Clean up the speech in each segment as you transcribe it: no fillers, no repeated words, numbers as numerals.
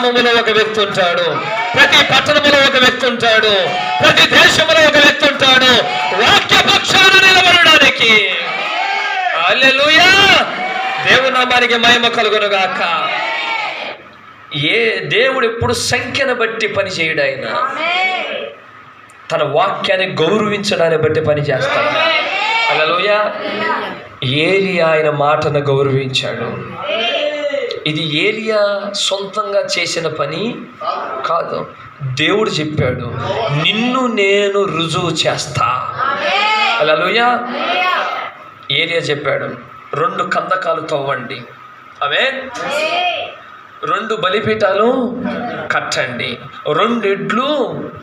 గ్రామములో ఒక వ్యక్తి ఉంటాడు, ప్రతి పట్టణములో ఒక వ్యక్తి ఉంటాడు, ప్రతి దేశంలో ఒక వ్యక్తి ఉంటాడు వాక్య పక్షాన నిలబడడానికి. హల్లెలూయా, దేవుని నామానికి మహిమ కలుగును గాక. దేవుడు ఎప్పుడు సంఖ్యను బట్టి పని చేయడు, ఆయన తన వాక్యాన్ని గౌరవించడాన్ని బట్టి పని చేస్తాడు. హల్లెలూయా. ఏలియా ఆయన మాటను గౌరవించాడు. ఇది ఏలియా సొంతంగా చేసిన పని కాదు, దేవుడు చెప్పాడు, నిన్ను నేను రుజువు చేస్తా. హల్లెలూయా. ఏలియా చెప్పాడు, 2 కందకాలు తవ్వండి, ఆమేన్, 2 బలిపీఠాలు కట్టండి, 2 ఎడ్లు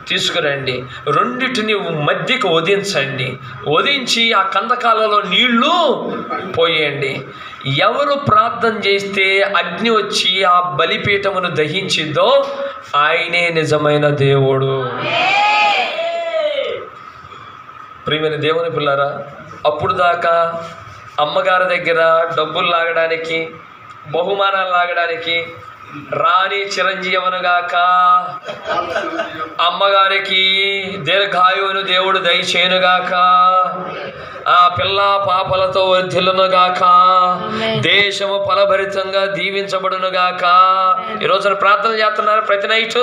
తీసుకురండి, 2టిని మధ్యకు వధించండి, వధించి ఆ కందకాలలో నీళ్లు పోయండి. ఎవరు ప్రార్థన చేస్తే అగ్ని వచ్చి ఆ బలిపీఠమును దహించిందో ఆయనే నిజమైన దేవుడు. ప్రియమైన దేవుని పిల్లారా, అప్పుడు దాకా అమ్మగారి దగ్గర డబ్బులు లాగడానికి, బహుమానాలు లాగడానికి, రాణి చిరంజీవనుగాక అమ్మగారికి దీర్ఘాయువును దేవుడు దయచేయునుగాక, ఆ పిల్ల పాపలతో వర్ధిల్లునుగాక, దేశము ఫలభరితంగా దీవించబడునుగాక. ఈరోజున ప్రార్థన చేస్తున్నారు. ప్రతి నైట్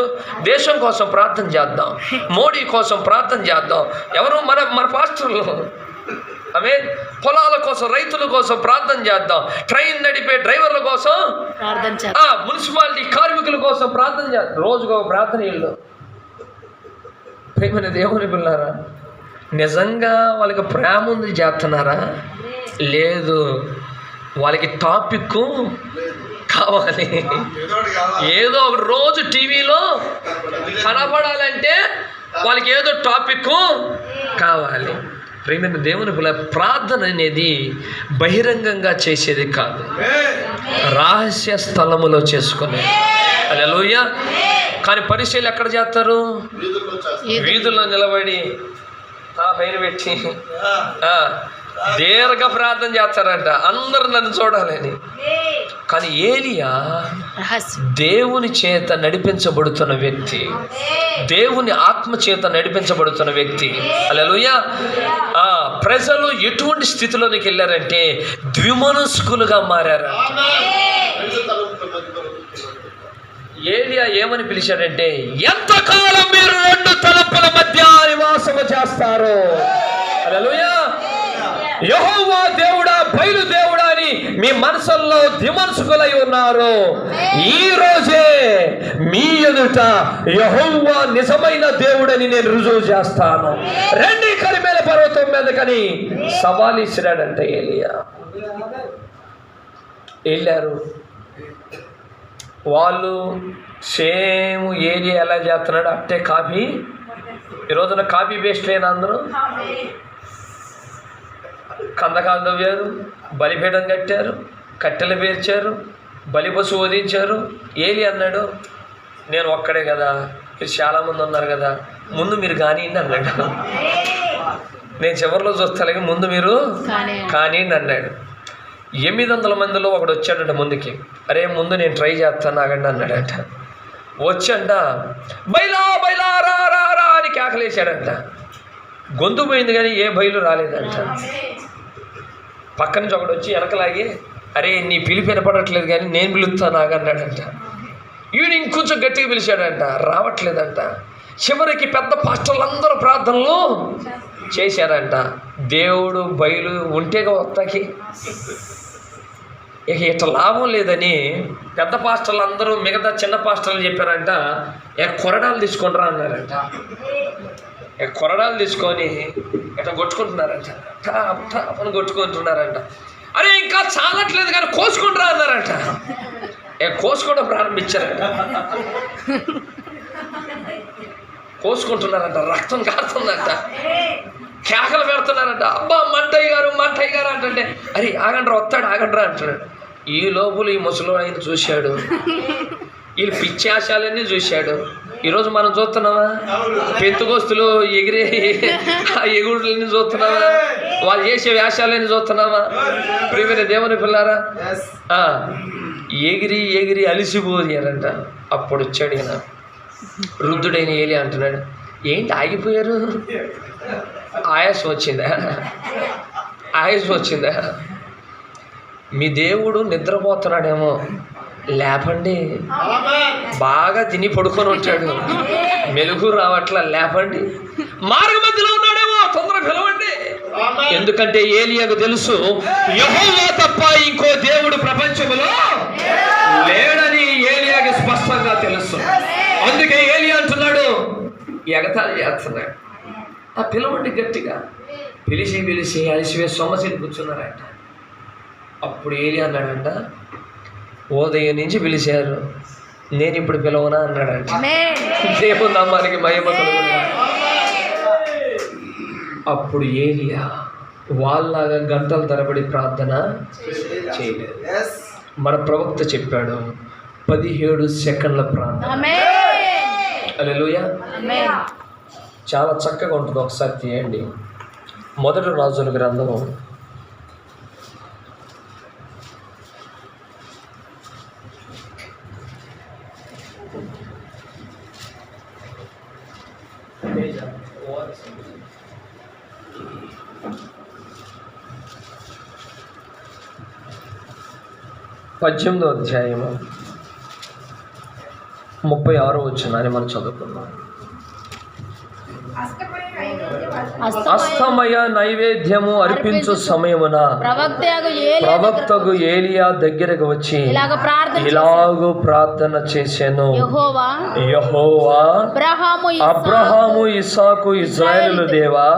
దేశం కోసం ప్రార్థన చేద్దాం, మోడీ కోసం ప్రార్థన చేద్దాం. ఎవరు? మన పాస్టర్లు. ఆమేన్. పొలాల కోసం, రైతుల కోసం ప్రార్థన చేద్దాం. ట్రైన్ నడిపే డ్రైవర్ల కోసం ప్రార్థన చేద్దాం. మున్సిపాలిటీ కార్మికుల కోసం ప్రార్థన చేద్దాం. రోజుకో ప్రార్థన ఇల్లు. ప్రేమైన దేవుని పిల్లారా, నిజంగా వాళ్ళకి ప్రేమ ఉంది చేస్తున్నారా? లేదు, వాళ్ళకి టాపిక్ కావాలి. ఏదో ఒక రోజు టీవీలో కనపడాలంటే వాళ్ళకి ఏదో టాపిక్ కావాలి. ప్రేమైన దేవుని పిల్ల, ప్రార్థన అనేది బహిరంగంగా చేసేది కాదు, రహస్య స్థలములో చేసుకునేది. హల్లెలూయా. కానీ పరిచర్యలు ఎక్కడ చేస్తారు? వీధుల్లో నిలబడి పైన పెట్టి దీర్ఘ ప్రార్థన చేస్తారంట, అందరూ నన్ను చూడాలని. కానీ ఏలియా దేవుని చేత నడిపించబడుతున్న వ్యక్తి, దేవుని ఆత్మ చేత నడిపించబడుతున్న వ్యక్తి. హల్లెలూయా. ప్రజలు ఎటువంటి స్థితిలోనికి వెళ్ళారంటే ద్విమనస్కులుగా మారారు. ఏలియా ఏమని పిలిచాడంటే, ఎంతకాలం మీరు 2 తలంపుల మధ్య నివాసము చేస్తారు? హల్లెలూయా. యెహోవా దేవుడా, బయలు దేవుడా అని మీ మనసుల్లో ద్విమనస్కులై ఉన్నారు. ఈ రోజే మీ ఎదుట యెహోవా నిజమైన దేవుడని నేను రుజువు చేస్తాను. రండి కరిమేల పర్వతం మీదకని సవాల్ ఇచ్చినాడంట ఏలియా. వెళ్ళారు వాళ్ళు. సేమ్ ఏలియా ఎలా చేస్తున్నాడు అట్టే కాపీ. ఈరోజున కాపీ పేస్ట్ లేని అందరూ కందకాలు తవ్వారు, బలిపీఠం కట్టారు, కట్టెలు పేర్చారు, బలిపశు వధించారు. ఏలియా అన్నాడు, నేను ఒక్కడే కదా, మీరు చాలామంది ఉన్నారు కదా, ముందు మీరు కానివ్వండి అన్నాడు. నేను చివరిలో చూస్తాను, ముందు మీరు కానివ్వండి అన్నాడు. 800 మందిలో ఒకడు వచ్చాడంట ముందుకి. అరే ముందు నేను ట్రై చేస్తాను ఆగండి అన్నాడంట. వచ్చంట బైలా బైలా రా రా రా అని కేకలేశాడంట. గొంతు పోయింది కానీ ఏ బయలు రాలేదంట. పక్క నుంచి ఒకడు వచ్చి వెనకలాగి, అరే నీ పిలిపి వినపడట్లేదు కానీ నేను పిలుస్తాను ఆగన్నాడంట. ఈయన ఇంకొంచెం గట్టిగా పిలిచాడంట, రావట్లేదంట. చివరికి పెద్ద పాస్టర్లందరూ ప్రార్థనలు చేశారంట. దేవుడు బయలు ఉంటేగా వస్తాకి, ఇక ఇట్లా లాభం లేదని పెద్ద పాస్టర్లు అందరూ మిగతా చిన్న పాస్టర్లు చెప్పారంట, కొరడాలు తీసుకుంటారా అన్నారంట. కొరడాలు తీసుకొని ఇట్లా కొట్టుకుంటున్నారంట, అని కొట్టుకుంటున్నారంట. అరే ఇంకా చాలట్లేదు కానీ కోసుకుంటారా అన్నారంట. కోసుకోవడం ప్రారంభించారంట. కోసుకుంటున్నారంట, రక్తం కారుతుందంట, కేకలు పెడుతున్నారంట. అబ్బా మంటయ్య గారు అంటే, అరే ఆగండ్రా వస్తాడు ఆగండ్రా అంటాడు. ఈ లోపల ఈ ముసలి ఆయన చూశాడు, వీళ్ళు పిచ్చి ఆశాలన్నీ చూశాడు. ఈరోజు మనం చూస్తున్నావా? పెంతుకోస్తులు ఎగిరే ఆ ఎగురులన్నీ చూస్తున్నావా? వాళ్ళు చేసే వేషాలన్నీ చూస్తున్నావా? ప్రియమైన దేవుని పిల్లారా, ఎగిరి ఎగిరి అలిసిపోయారంట. అప్పుడు వచ్చాడు ఈయన వృద్ధుడైన ఏలి అంటున్నాడు, ఏంటి ఆగిపోయారు? ఆయాసం వచ్చిందా? ఆయాసం వచ్చిందా? మీ దేవుడు నిద్రపోతున్నాడేమో, లేపండి. బాగా తిని పడుకొని ఉంటాడు, మెలుగు రావట్లా, లేపండి. మార్గ మధ్యలో ఉన్నాడేమో, తొందరగా పిలవండి. ఎందుకంటే ఏలియాకు తెలుసు, యెహోవా తప్ప ఇంకో దేవుడు ప్రపంచంలో లేడని ఏలియాకి స్పష్టంగా తెలుసు. అందుకే ఏలియా అంటున్నాడు, ఎగతాళి చేస్తున్నాడు. ఆ పిలవండి గట్టిగా. పిలిచి పిలిచి అలిసివే సొమ్మసిని కూర్చున్నారంట. అప్పుడు ఏలియా అన్నాడంట, ఉదయం నుంచి పిలిచారు, నేను ఇప్పుడు పిలవనా అన్నాడంట. దేవుని నామానికి మహిమ కలుగును. అప్పుడు ఏలియా వాళ్ళలాగా గంటల తరబడి ప్రార్థన చేయలేదు. మన ప్రవక్త చెప్పాడు 17 సెకండ్ల ప్రార్థన. హల్లెలూయా. చాలా చక్కగా ఉంటుంది, ఒకసారి తీయండి. మొదటి రాజుల గ్రంథం 18వ అధ్యాయము 36వ వచనాన్ని మనం చదువుకుందాం. అస్తమయ నైవేద్యము అర్పించు సమయమున ప్రవక్తకు ఏలియా దగ్గరకు వచ్చి ఇలాగూ ప్రార్థన చేశాను, యెహోవా అబ్రహాము ఇస్సాకు ఇశ్రాయేలు దేవా,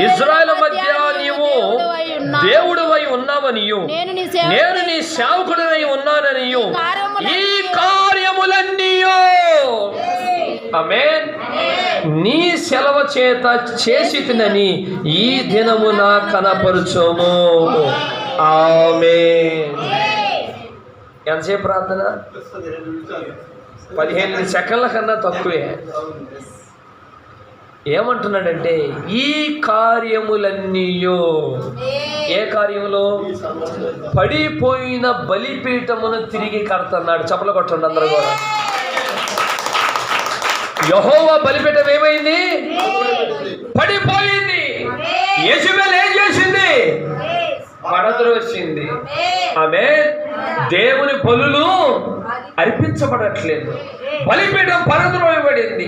ఇశ్రాయేలు మధ్య నీవు దేవుడవై ఉన్నావనియు నేను నీ సేవకుడనై ఉన్నాననియు ఈ కార్యములన్నీయు ఆమేన్ నీ సెలవు చేత చేసితినని ఈ దినమున కనపరుచుము. ఆమేన్. ఎంతసేపు ప్రార్థన? 15 సెకండ్ల కన్నా తక్కువే. ఏమంటున్నాడంటే ఈ కార్యములన్నీయు. ఏ కార్యములు? పడిపోయిన బలిపీఠమును తిరిగి కడుతున్నాడు. చప్పలు కొట్టండి అందరూ కూడా. యెహోవా బలిపీఠం ఏమైంది? పడిపోయింది. యెజబెల్ ఏం చేసింది? పడద్రోసింది. ఆమె దేవుని బలులు అర్పించబడట్లేదు, బలిపీఠం పడద్రోయబడింది.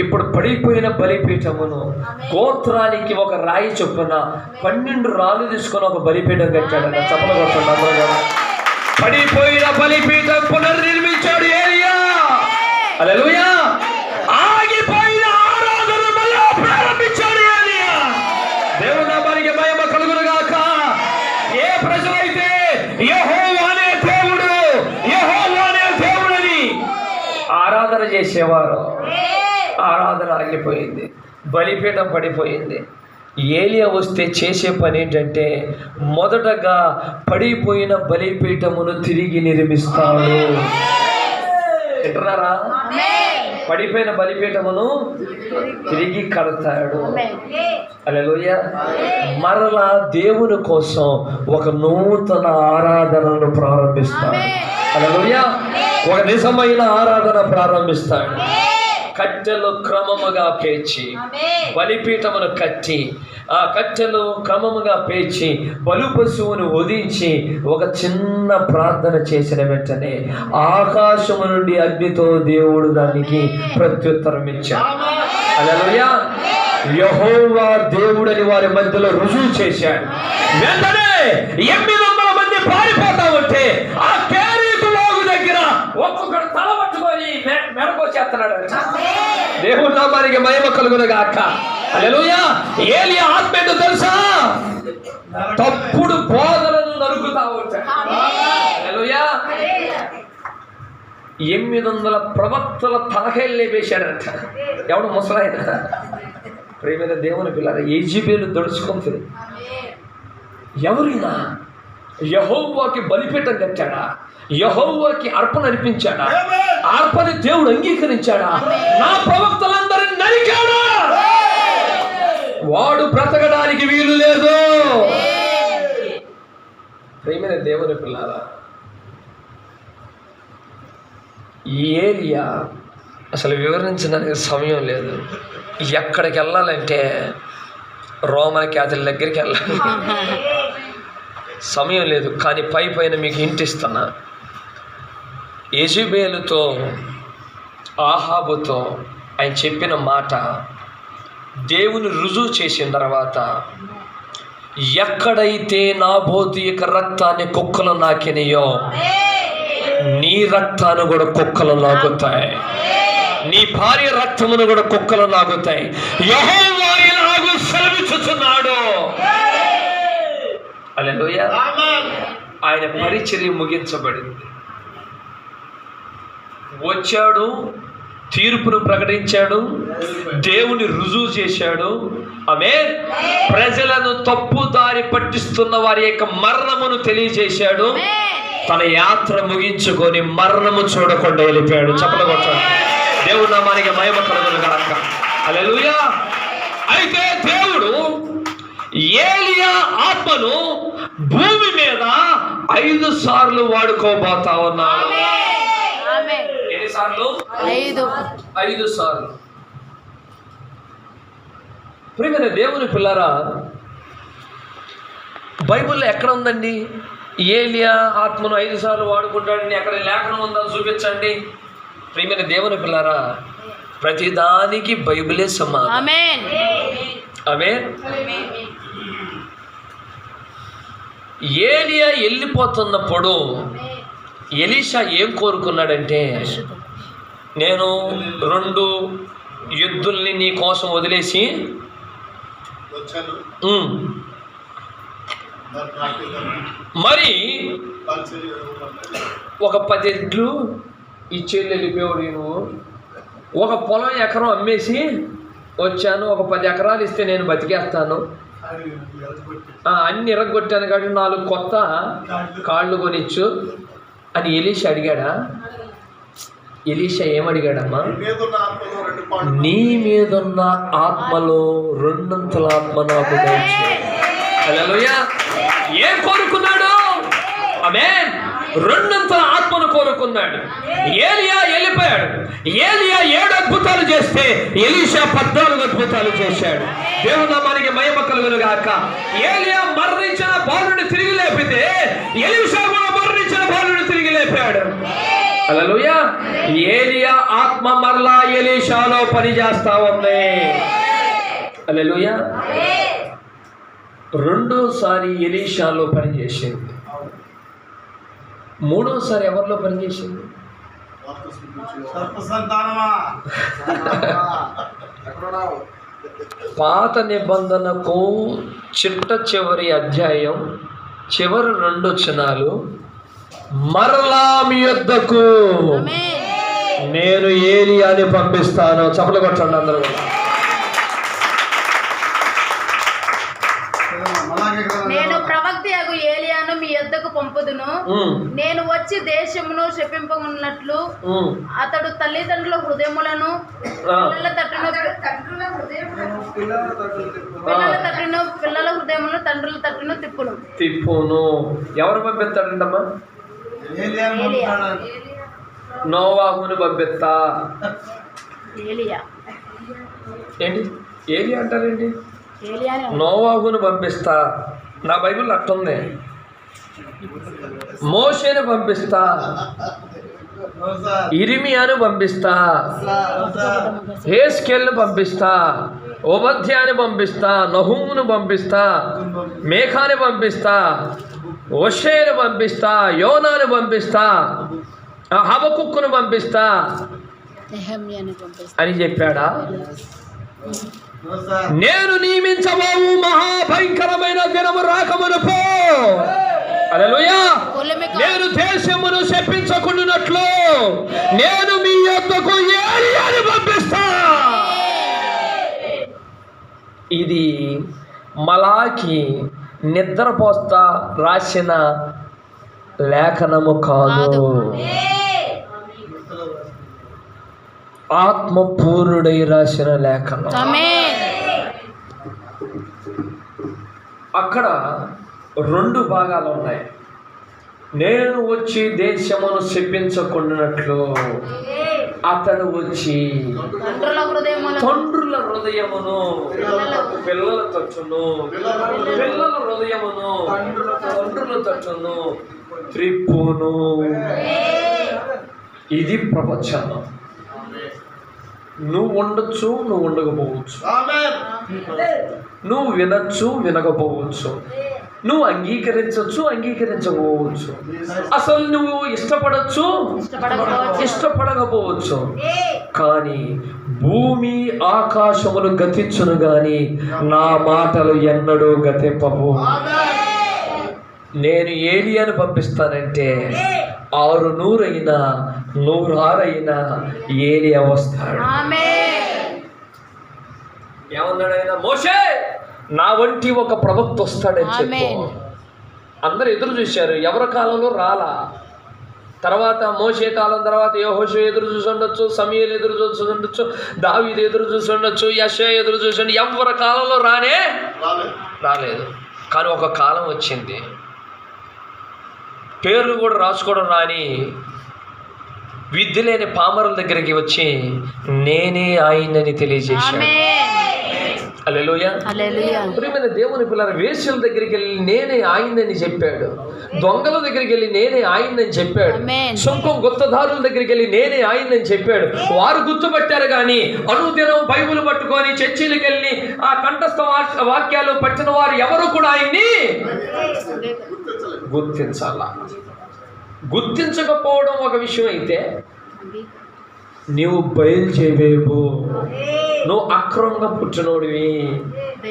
ఇప్పుడు పడిపోయిన బలిపీఠమును గోత్రానికి ఒక రాయి చొప్పున 12 రాళ్ళు తీసుకొని ఒక బలిపీఠం కట్టాడు. చప్పలు కొట్టండి. పడిపోయిన బలిపీఠం పునర్నిర్మించాడు ఏలియా. హల్లెలూయా. ఆగిపోయిన ఆరాధన మళ్ళా ప్రారంభించాడు ఏలియా. దేవుని నామానికి మహిమ కలుగును గాక. ఏ ప్రజలైతే యెహోవా అనే దేవుడు, యెహోవా అనే దేవుడని ఆరాధన చేసేవారు, ఆరాధన ఆగిపోయింది, బలిపీఠం పడిపోయింది. ఏలియా వస్తే చేసే పని ఏంటంటే మొదటగా పడిపోయిన బలిపీఠమును తిరిగి నిర్మిస్తాడు. వింటున్నారా? పడిపోయిన బలిపీఠమును తిరిగి కడతాడు. హల్లెలూయా. మరలా దేవుని కోసం ఒక నూతన ఆరాధనను ప్రారంభిస్తాడు. హల్లెలూయా. ఒక నిజమైన ఆరాధన ప్రారంభిస్తాడు. కట్టెలు క్రమముగా పేర్చి బలిపీఠమును కట్టి, ఆ కట్టెలు క్రమముగా పేర్చి బలు పశువును వధించి ఒక చిన్న ప్రార్థన చేసిన వెంటనే ఆకాశము నుండి అగ్నితో దేవుడు దానికి ప్రత్యుత్తరం ఇచ్చాడు. హల్లెలూయా. యెహోవా దేవుడని వారి మధ్యలో రుజువు చేశాడు. వెంటనే 800 మంది పారిపోతా ఉంటే ఆ కేరీతు వాగు దగ్గర ఒక్కొక్కడు తల పట్టుకొని మెడకొచ్చేస్తున్నాడు. దేవుని నామానికి మహిమ కలుగును గాక. హల్లెలూయా. ఏలియా ఆత్మ ఏంటో తెలుసా? తప్పుడు బోధలను నరుకుతా ఉంటాడు. హల్లెలూయా. 800 ప్రవక్తల తలకాయలు లేపేశాడంట. ఎవడు? ముసలాయన. ప్రియమైన దేవుని పిల్లలు, యెజబెలు దొడుచుకుంటుంది. ఎవరైనా యెహోవాకి బలిపీఠం కట్టాడా? యెహోవాకి అర్పణ అర్పించాడా? అర్పణ దేవుడు అంగీకరించాడా? నా ప్రవక్తలందరినీ నరికాడా? వాడు బ్రతకడానికి వీలు లేదు. ప్రియమైన దేవుని పిల్లల, ఏలియా అసలు వివరించడానికి సమయం లేదు. ఎక్కడికి వెళ్ళాలంటే రోమన్ క్యాథలిక్ దగ్గరికి వెళ్ళాలి, సమయం లేదు. కానీ పైన మీకు ఇంటిస్తున్నా. యెజెబెలుతో ఆహాబుతో ఆయన చెప్పిన మాట దేవుని రుజువు చేసిన తర్వాత, ఎక్కడైతే నాబోతు యొక్క రక్తాన్ని కుక్కలు నాకినయో నీ రక్తాన్ని కూడా కుక్కలు నాకుతాయి, నీ భార్య రక్తమును కూడా కుక్కలు నాకుతాయి. యెహోవా ఇలాగు సెలవిచ్చుచున్నాడు. హల్లెలూయా. ఆయన పరిచర్య ముగించబడింది. వచ్చాడు, తీర్పును ప్రకటించాడు, దేవుని రుజువు చేశాడు. ఆమేన్. ప్రజలను తప్పుదారి పట్టిస్తున్న వారి యొక్క మరణమును తెలియజేశాడు. తన యాత్ర ముగించుకొని మరణము చూడకుండా వెళ్ళిపోయాడు. చప్పట్లు కొట్టాడు. దేవుడు నామానికి మహిమ కలుగును గాక. హల్లెలూయా. అయితే దేవుడు ఏలియా ఆత్మను భూమి మీద 5 సార్లు వాడుకోబోతా ఉన్నాడు. ఎన్నిసార్లు? 5 సార్లు. ప్రియమైన దేవుని పిల్లరా, బైబిల్లో ఎక్కడ ఉందండి ఏలియా ఆత్మను 5 సార్లు వాడుకుంటాడని? ఎక్కడ లేఖనం ఉందా? చూపించండి. ప్రియమైన దేవుని పిల్లరా, ప్రతిదానికి బైబిలే సమాధానం. ఆమేన్. ఏలియా వెళ్ళిపోతున్నప్పుడు ఎలీషా ఏం కోరుకున్నాడంటే, నేను 2 ఎద్దుల్ని నీ కోసం వదిలేసి మరి ఒక 10 ఎడ్లు ఇచ్చేళ్ళు వెళ్ళిపోయావు. నేను ఒక పొలం ఎకరం అమ్మేసి వచ్చాను, ఒక 10 ఎకరాలు ఇస్తే నేను బతికేస్తాను. అన్ని ఇరగొట్టాను కాబట్టి 4 కొత్త కాళ్ళు కొనిచ్చు అని ఎలీషా అడిగాడా? ఎలీషా ఏమడిగాడమ్మా? నీ మీదున్న ఆత్మలో 2 అంతల ఆత్మ నాకు దయచేయి. హల్లెలూయా. ఏం కోరుకున్నాడు? ఆమేన్. 2 అంతల ఆత్మను కోరుకున్నాడు. ఏలియా వెళ్ళిపోయాడు. ఏలియా 7 అద్భుతాలు చేస్తే ఎలీషా 14 అద్భుతాలు చేశాడు. దేవుని నామానికి మహిమ కలుగును గాక. ఏలియా మరణించిన బాలుని తిరిగి లేపితే ఎలీషా కూడా మరణించిన బాలుని తిరిగి లేపాడు. హల్లెలూయా. ఏలియా ఆత్మ మరలా ఎలీషాలో పనిచేస్తా ఉంది. హల్లెలూయా. 2సారి ఎలీషాలో పనిచేసింది. 3వసారి ఎవరిలో పనిచేసింది? పాత నిబంధనకు చిట్ట అధ్యాయం చివరి 2 వచనాలు, మరలా మీ యొద్దకు నేను ఏలియాని పంపిస్తాను. చప్పట్లు కొట్టండి అందరూ. నేను ప్రవక్తయగు ఏలియాను మీ యొద్దకు పంపుదును. నేను వచ్చి దేశమును శపింపనున్నట్లు అతడు తల్లిదండ్రుల హృదయములను పిల్లల హృదయములను తండ్రుల తట్టును తిప్పును. ఎవరు పంపిస్తాడంటమ్మా? నోవాహును పంపిస్తా. ఏంటి ఏలియా అంటారేంటి? నోవాహును పంపిస్తా. నా బైబిల్ అట్టుంది. మోషేను పంపిస్తా, ఇర్మియాను పంపిస్తా, హెస్కేలును పంపిస్తా, ఓబద్యాని పంపిస్తా, నహూమును పంపిస్తా, మేఖాని పంపిస్తా, ఓషేను పంపిస్తా, యోనాను పంపిస్తా, హబకుక్కును పంపిస్తా అని చెప్పాడా? నేను నియమించబోవు మహాభయంకరమైన దినము రాకమునుపో, హల్లెలూయా, నేను దేశమును శపించకుండానట్లు నేను మీ యొద్దకు ఏలియాను పంపిస్తా. ఇది మలాకి నిద్రపోస్తా రాసిన లేఖనము కాదు. ఆత్మపూర్ణుడై రాసిన లేఖనం. అక్కడ 2 భాగాలు ఉన్నాయి. నేను వచ్చి దేశమును శపించకుండానట్లు అతడు వచ్చి తండ్రుల హృదయమును పిల్లల తట్టును, పిల్లల హృదయమును తండ్రుల తట్టును త్రిప్పును. ఇది ప్రపంచం. నువ్వు ఉండొచ్చు, నువ్వు ఉండకపోవచ్చు, నువ్వు వినొచ్చు, వినకపోవచ్చు, నువ్వు అంగీకరించవచ్చు, అంగీకరించకపోవచ్చు, అసలు నువ్వు ఇష్టపడచ్చు, ఇష్టపడకపోవచ్చు. కానీ భూమి ఆకాశములు గతించును గాని నా మాటలు ఎన్నడూ గతింపవు. నేను ఏలియాను పంపిస్తానంటే 600 అయినా 106 అయినా ఏలియా వస్తాడు. ఏమన్నాడు ఆయన? మోషే, నా వంటి ఒక ప్రవక్త వస్తాడని చెప్పు. అందరు ఎదురు చూశారు, ఎవరి కాలంలో రాలా. తర్వాత మోషే కాలం తర్వాత యెహోషువ ఎదురు చూసి ఉండొచ్చు, సమూయేలు ఎదురు చూసి ఉండొచ్చు, దావీదు ఎదురు చూసి ఉండొచ్చు, యెషయా ఎదురు చూసి ఉండొచ్చు. ఎవరి కాలంలో రాలేదు. కానీ ఒక కాలం వచ్చింది, పేర్లు కూడా రాసుకోవడం రాని విద్య లేని పామరుల దగ్గరికి వచ్చి నేనే ఆయనని తెలియజేశాను. హల్లెలూయా. ప్రియమైన దేవుని పిల్లలు, వేశ్యల దగ్గరికి వెళ్ళి నేనే ఆయనని చెప్పాడు, దొంగల దగ్గరికి వెళ్ళి నేనే ఆయనని చెప్పాడు, సుంకం గుత్తదారుల దగ్గరికి వెళ్ళి నేనే ఆయనని చెప్పాడు. వారు గుర్తుపట్టారు కానీ అనుదినం బైబిల్ పట్టుకొని చర్చిలకు వెళ్ళి ఆ కంఠస్థ వాక్యాలు పట్టిన వారు ఎవరు కూడా ఆయన్ని గుర్తించకపోవడం ఒక విషయం అయితే, నువ్వు బయలుచేవేవు, నువ్వు అక్రమంగా పుట్టినోడివి,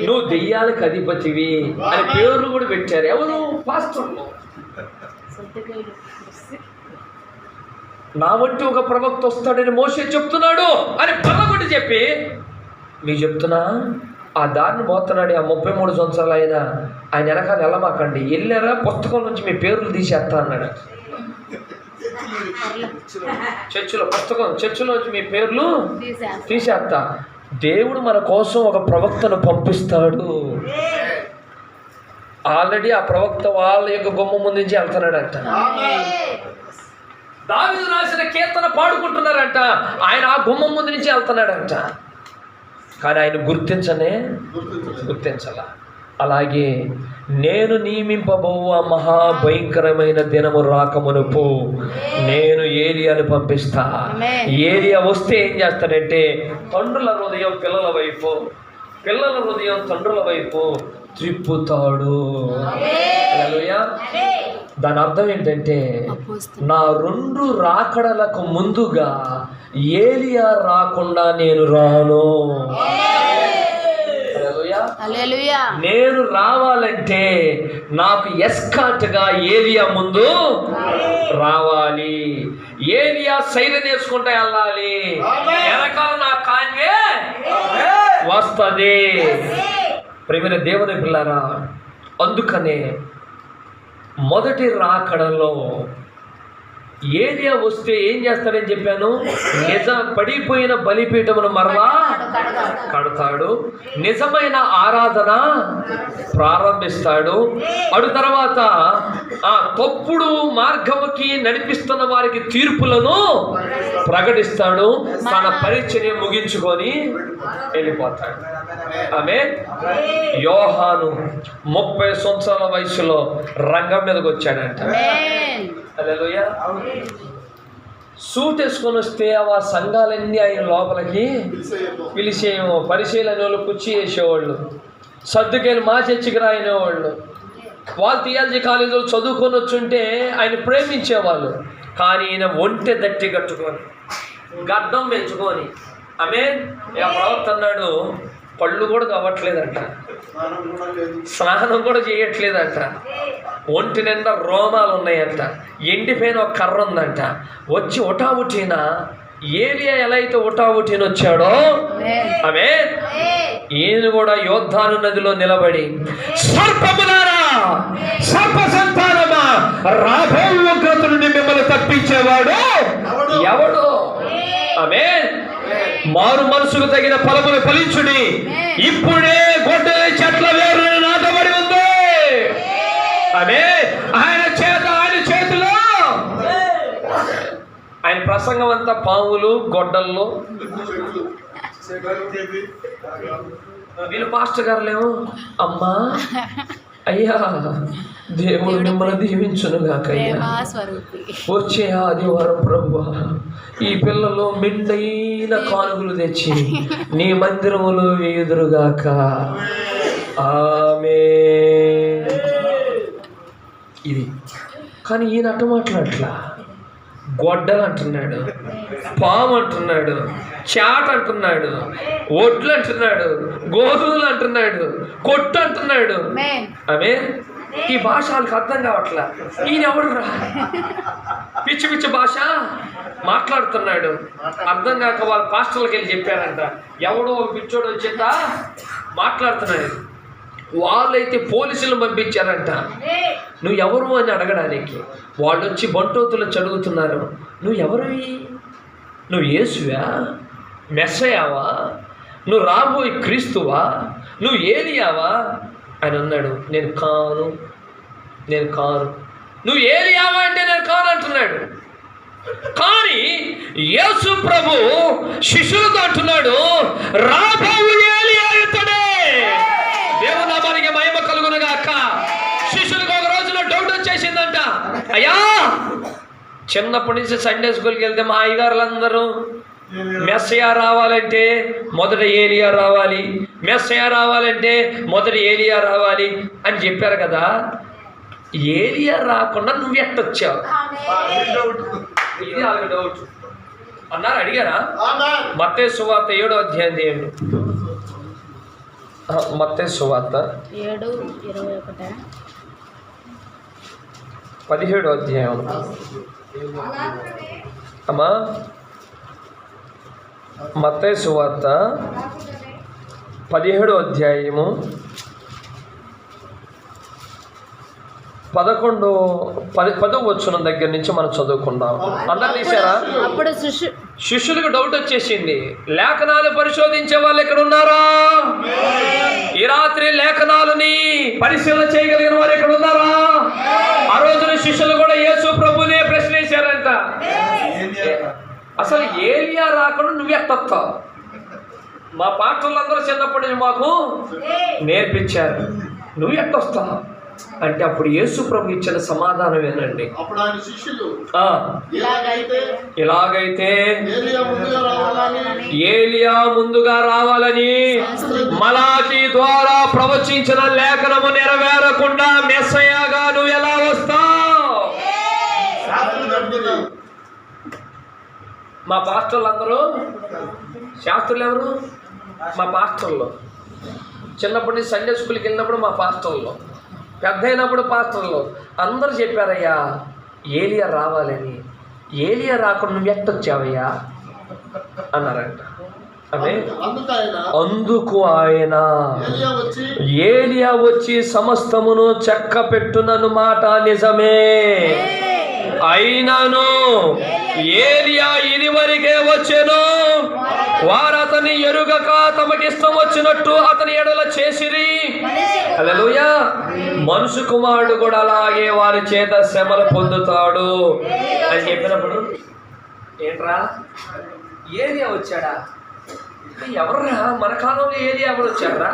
నువ్వు దెయ్యాలకు అధిపతివి అని పేర్లు కూడా పెట్టారు. ఎవరు? పాస్టర్లు. నా వంటి ఒక ప్రవక్త వస్తాడని మోషే చెప్తున్నాడు అని పల్లగొట్టి చెప్పి మీకు చెప్తున్నా, ఆ దారిని పోతున్నాడు. ఆ 33 సంవత్సరాలు ఆయన వెనకాల వెళ్ళమాకండి, వెళ్ళారా పుస్తకం నుంచి మీ పేర్లు తీసేస్తా అన్నాడు. చర్చిలోంచి మీ పేర్లు తీసేస్తా. దేవుడు మన కోసం ఒక ప్రవక్తను పంపిస్తాడు. ఆల్రెడీ ఆ ప్రవక్త వాళ్ళ యొక్క గుమ్మ ముందు నుంచి వెళ్తున్నాడంట. దావీదు రాసిన కీర్తన పాడుకుంటున్నారంట, ఆయన ఆ గుమ్మం ముందు నుంచి వెళ్తున్నాడంట. కానీ ఆయన గుర్తించాల. అలాగే నేను నియమింపబో ఆ మహాభయంకరమైన దినము రాకమునుపు నేను ఏలియాను పంపిస్తా. ఏలియా వస్తే ఏం చేస్తాడంటే తండ్రుల హృదయం పిల్లల వైపు, పిల్లల హృదయం తండ్రుల వైపు త్రిప్పుతాడు. దాని అర్థం ఏంటంటే నా 2 రాకడలకు ముందుగా ఏలియా రాకుండా నేను రాను. నేను రావాలంటే నాకు ఎస్కాట్గా ఏలియా ముందు రావాలి. ఏలియా సైరన్ వేసుకుంటా వెళ్ళాలి, వెనకాల నా కాన్వే వస్తుంది. ప్రియమైన దేవుని పిల్లరా, అందుకనే మొదటి రాకడలో ఏలియా వస్తే ఏం చేస్తాడని చెప్పాను? పడిపోయిన బలిపీఠమును మరలా కడతాడు, నిజమైన ఆరాధన ప్రారంభిస్తాడు. అటు తర్వాత ఆ తప్పుడు మార్గముకి నడిపిస్తున్న వారికి తీర్పులను ప్రకటిస్తాడు. తన పరిచర్య ముగించుకొని వెళ్ళిపోతాడు. ఆమేన్. యోహాను 30 సంవత్సరాల వయసులో రంగం మీదకి వచ్చాడంట. హల్లెలూయా. సూట్ వేసుకొని వస్తే ఆ సంఘాలన్నీ ఆయన లోపలికి పిలిచేమో. పరిశీలన వాళ్ళు కుర్చీ వేసేవాళ్ళు, సర్దుకేలు మా చర్చికి రాయనేవాళ్ళు. వాళ్ళు థియాలజీ కాలేజీలో చదువుకొని వచ్చుంటే ఆయన ప్రేమించేవాళ్ళు. కానీ ఈయన ఒంటె దట్టి కట్టుకొని గడ్డం పెంచుకొని ఆమేన్. ప్రవక్త అన్నాడు, పళ్ళు కూడా కావట్లేదంట, స్నానం కూడా చేయట్లేదంట, ఒంటి నిండా రోమాలు ఉన్నాయంట, ఎండిపోయిన ఒక కర్ర ఉందంట. వచ్చి ఉటావుటీన ఏలియా ఎలా అయితే ఉటావుటీన వచ్చాడో ఆమేన్, ఈయన కూడా యోర్దాను నదిలో నిలబడి సర్పములారా, సర్ప సంతానమా, రాబో ఉగ్రత నుండి మిమ్మల్ని తప్పించేవాడు ఎవడు? ఆమేన్. మారు మనసుకు తగిన ఫలములు ఫలించుడి, ఇప్పుడే గొడ్డలి చెట్ల వేరు నాటబడి ఉంది. ఆమేన్. ఆయన చేతులు ప్రసంగం అంతా పాములు గొడ్డల్లో. వీళ్ళు పాస్టర్ గారులేమో అమ్మా అయ్యా దేవుడు మిమ్మల్ని దీవించునుగాకయ్యా, వచ్చే ఆదివారం ప్రభువా ఈ పిల్లలు మెండైన కానుకలు తెచ్చి నీ మందిరములో వేయుదురుగాక, ఆమేన్. ఇది కానీ ఈయన అట్ట మాట్లాడట్లా. గొడ్డలు అంటున్నాడు, పాము అంటున్నాడు, చాట అంటున్నాడు, ఒడ్లు అంటున్నాడు, గోధుమలు అంటున్నాడు, కొట్టు అంటున్నాడు. ఆమె ఈ భాష వాళ్ళకి అర్థం కావట్లా. ఈయన ఎవడు రా పిచ్చి పిచ్చి భాష మాట్లాడుతున్నాడు. అర్థం కాక వాళ్ళ పాస్టర్లకి వెళ్ళి చెప్పారంట, ఎవడో పిచ్చోడు వచ్చేట మాట్లాడుతున్నాడు. వాళ్ళైతే పోలీసులు పంపించారంట నువ్వు ఎవరు అని అడగడానికి. వాళ్ళు వచ్చి బంటోతులు చదువుతున్నారు, నువ్వు ఎవరివి, నువ్వు యేసువా, మెస్సయావా, నువ్వు రాబోయే క్రీస్తువా, నువ్వు ఏలియావా అని అన్నాడు. నేను కాను. నువ్వు ఏలియావా అంటే నేను కాను అంటున్నాడు. కానీ యేసు ప్రభు శిష్యులతో అంటున్నాడు, రాబోయే ఏలియా ఇతడే. దేవునామానికి మహిమ కలుగునుగాక. శిష్యులకు ఒక రోజులో డౌట్ వచ్చేసిందంట, అయ్యా చిన్నప్పటి నుంచి సండే స్కూల్కి వెళ్తే మా అయ్యగారులందరూ మెస్సయా రావాలంటే మొదట ఏలియా రావాలి, మెస్సయా రావాలంటే మొదట ఏలియా రావాలి అని చెప్పారు కదా, ఏలియా రాకుండా నువ్వు ఎట్టొచ్చావు? ఇది వాళ్ళకి డౌట్ అన్నారు. అడిగారా? మత్తయి సువార్త 7వ అధ్యాయం చేయండి. మత్తయి సువార్త 17వ అధ్యాయం అమ్మా. మత్తయి సువార్త 17వ అధ్యాయము 10వ వచనం దగ్గర నుంచి మనం చదువుకుందాం. అందరు తీశారా? శిష్యులకు డౌట్ వచ్చేసింది. లేఖనాలు పరిశోధించే వాళ్ళు ఎక్కడ ఉన్నారా? ఈ రాత్రి లేఖనాలని పరిశీలన చేయగలిగిన వారు ఎక్కడ ఉన్నారా? ఆ రోజున శిష్యులు కూడా యేసు ప్రభునే ప్రశ్న వేశారంట, అసలు ఏలియా రాకుండా నువ్వు ఎట్టొస్తావు? మా పాటలందరూ చిన్నప్పటి నుంచి మాకు నేర్పించారు, నువ్వు ఎట్టొస్తావు అంటే అప్పుడు యేసు ప్రభు ఇచ్చిన సమాధానం ఏంటండి, ఇలాగైతే ఏలియా ముందుగా రావాలని మలాకి ద్వారా ప్రవచించిన లేఖనము నెరవేరకుండా మెస్సయాగా నువ్వు ఎలా వస్తావు? మా పాస్టర్లు అందరూ శాస్త్రులు ఎవరు? మా పాస్టర్లు. చిన్నప్పటి నుంచి సండే స్కూల్కి వెళ్ళినప్పుడు మా పాస్టర్లు, పెద్ద అయినప్పుడు పాస్టర్లు అందరూ చెప్పారయ్యా ఏలియా రావాలని. ఏలియా రాకుండా నువ్వు ఎట్టొచ్చావయ్యా అన్నారంట. అదే అందుకు ఆయన ఏలియా వచ్చి సమస్తమును చెక్క పెట్టునను మాట నిజమే, అయినను ఏలియా ఇది వరకే వచ్చెను, వారు అతని ఎరుగక తమకి ఇష్టం వచ్చినట్టు అతని ఎడల చేసిరి. హల్లెలూయా. మనుషు కుమారుడు కూడా అలాగే వారి చేత శ్రమలు పొందుతాడు అని చెప్పినప్పుడు ఏంట్రా ఏలియా వచ్చాడా? ఎవర్రా మన కాలంలో ఏలియా ఎవరు వచ్చారా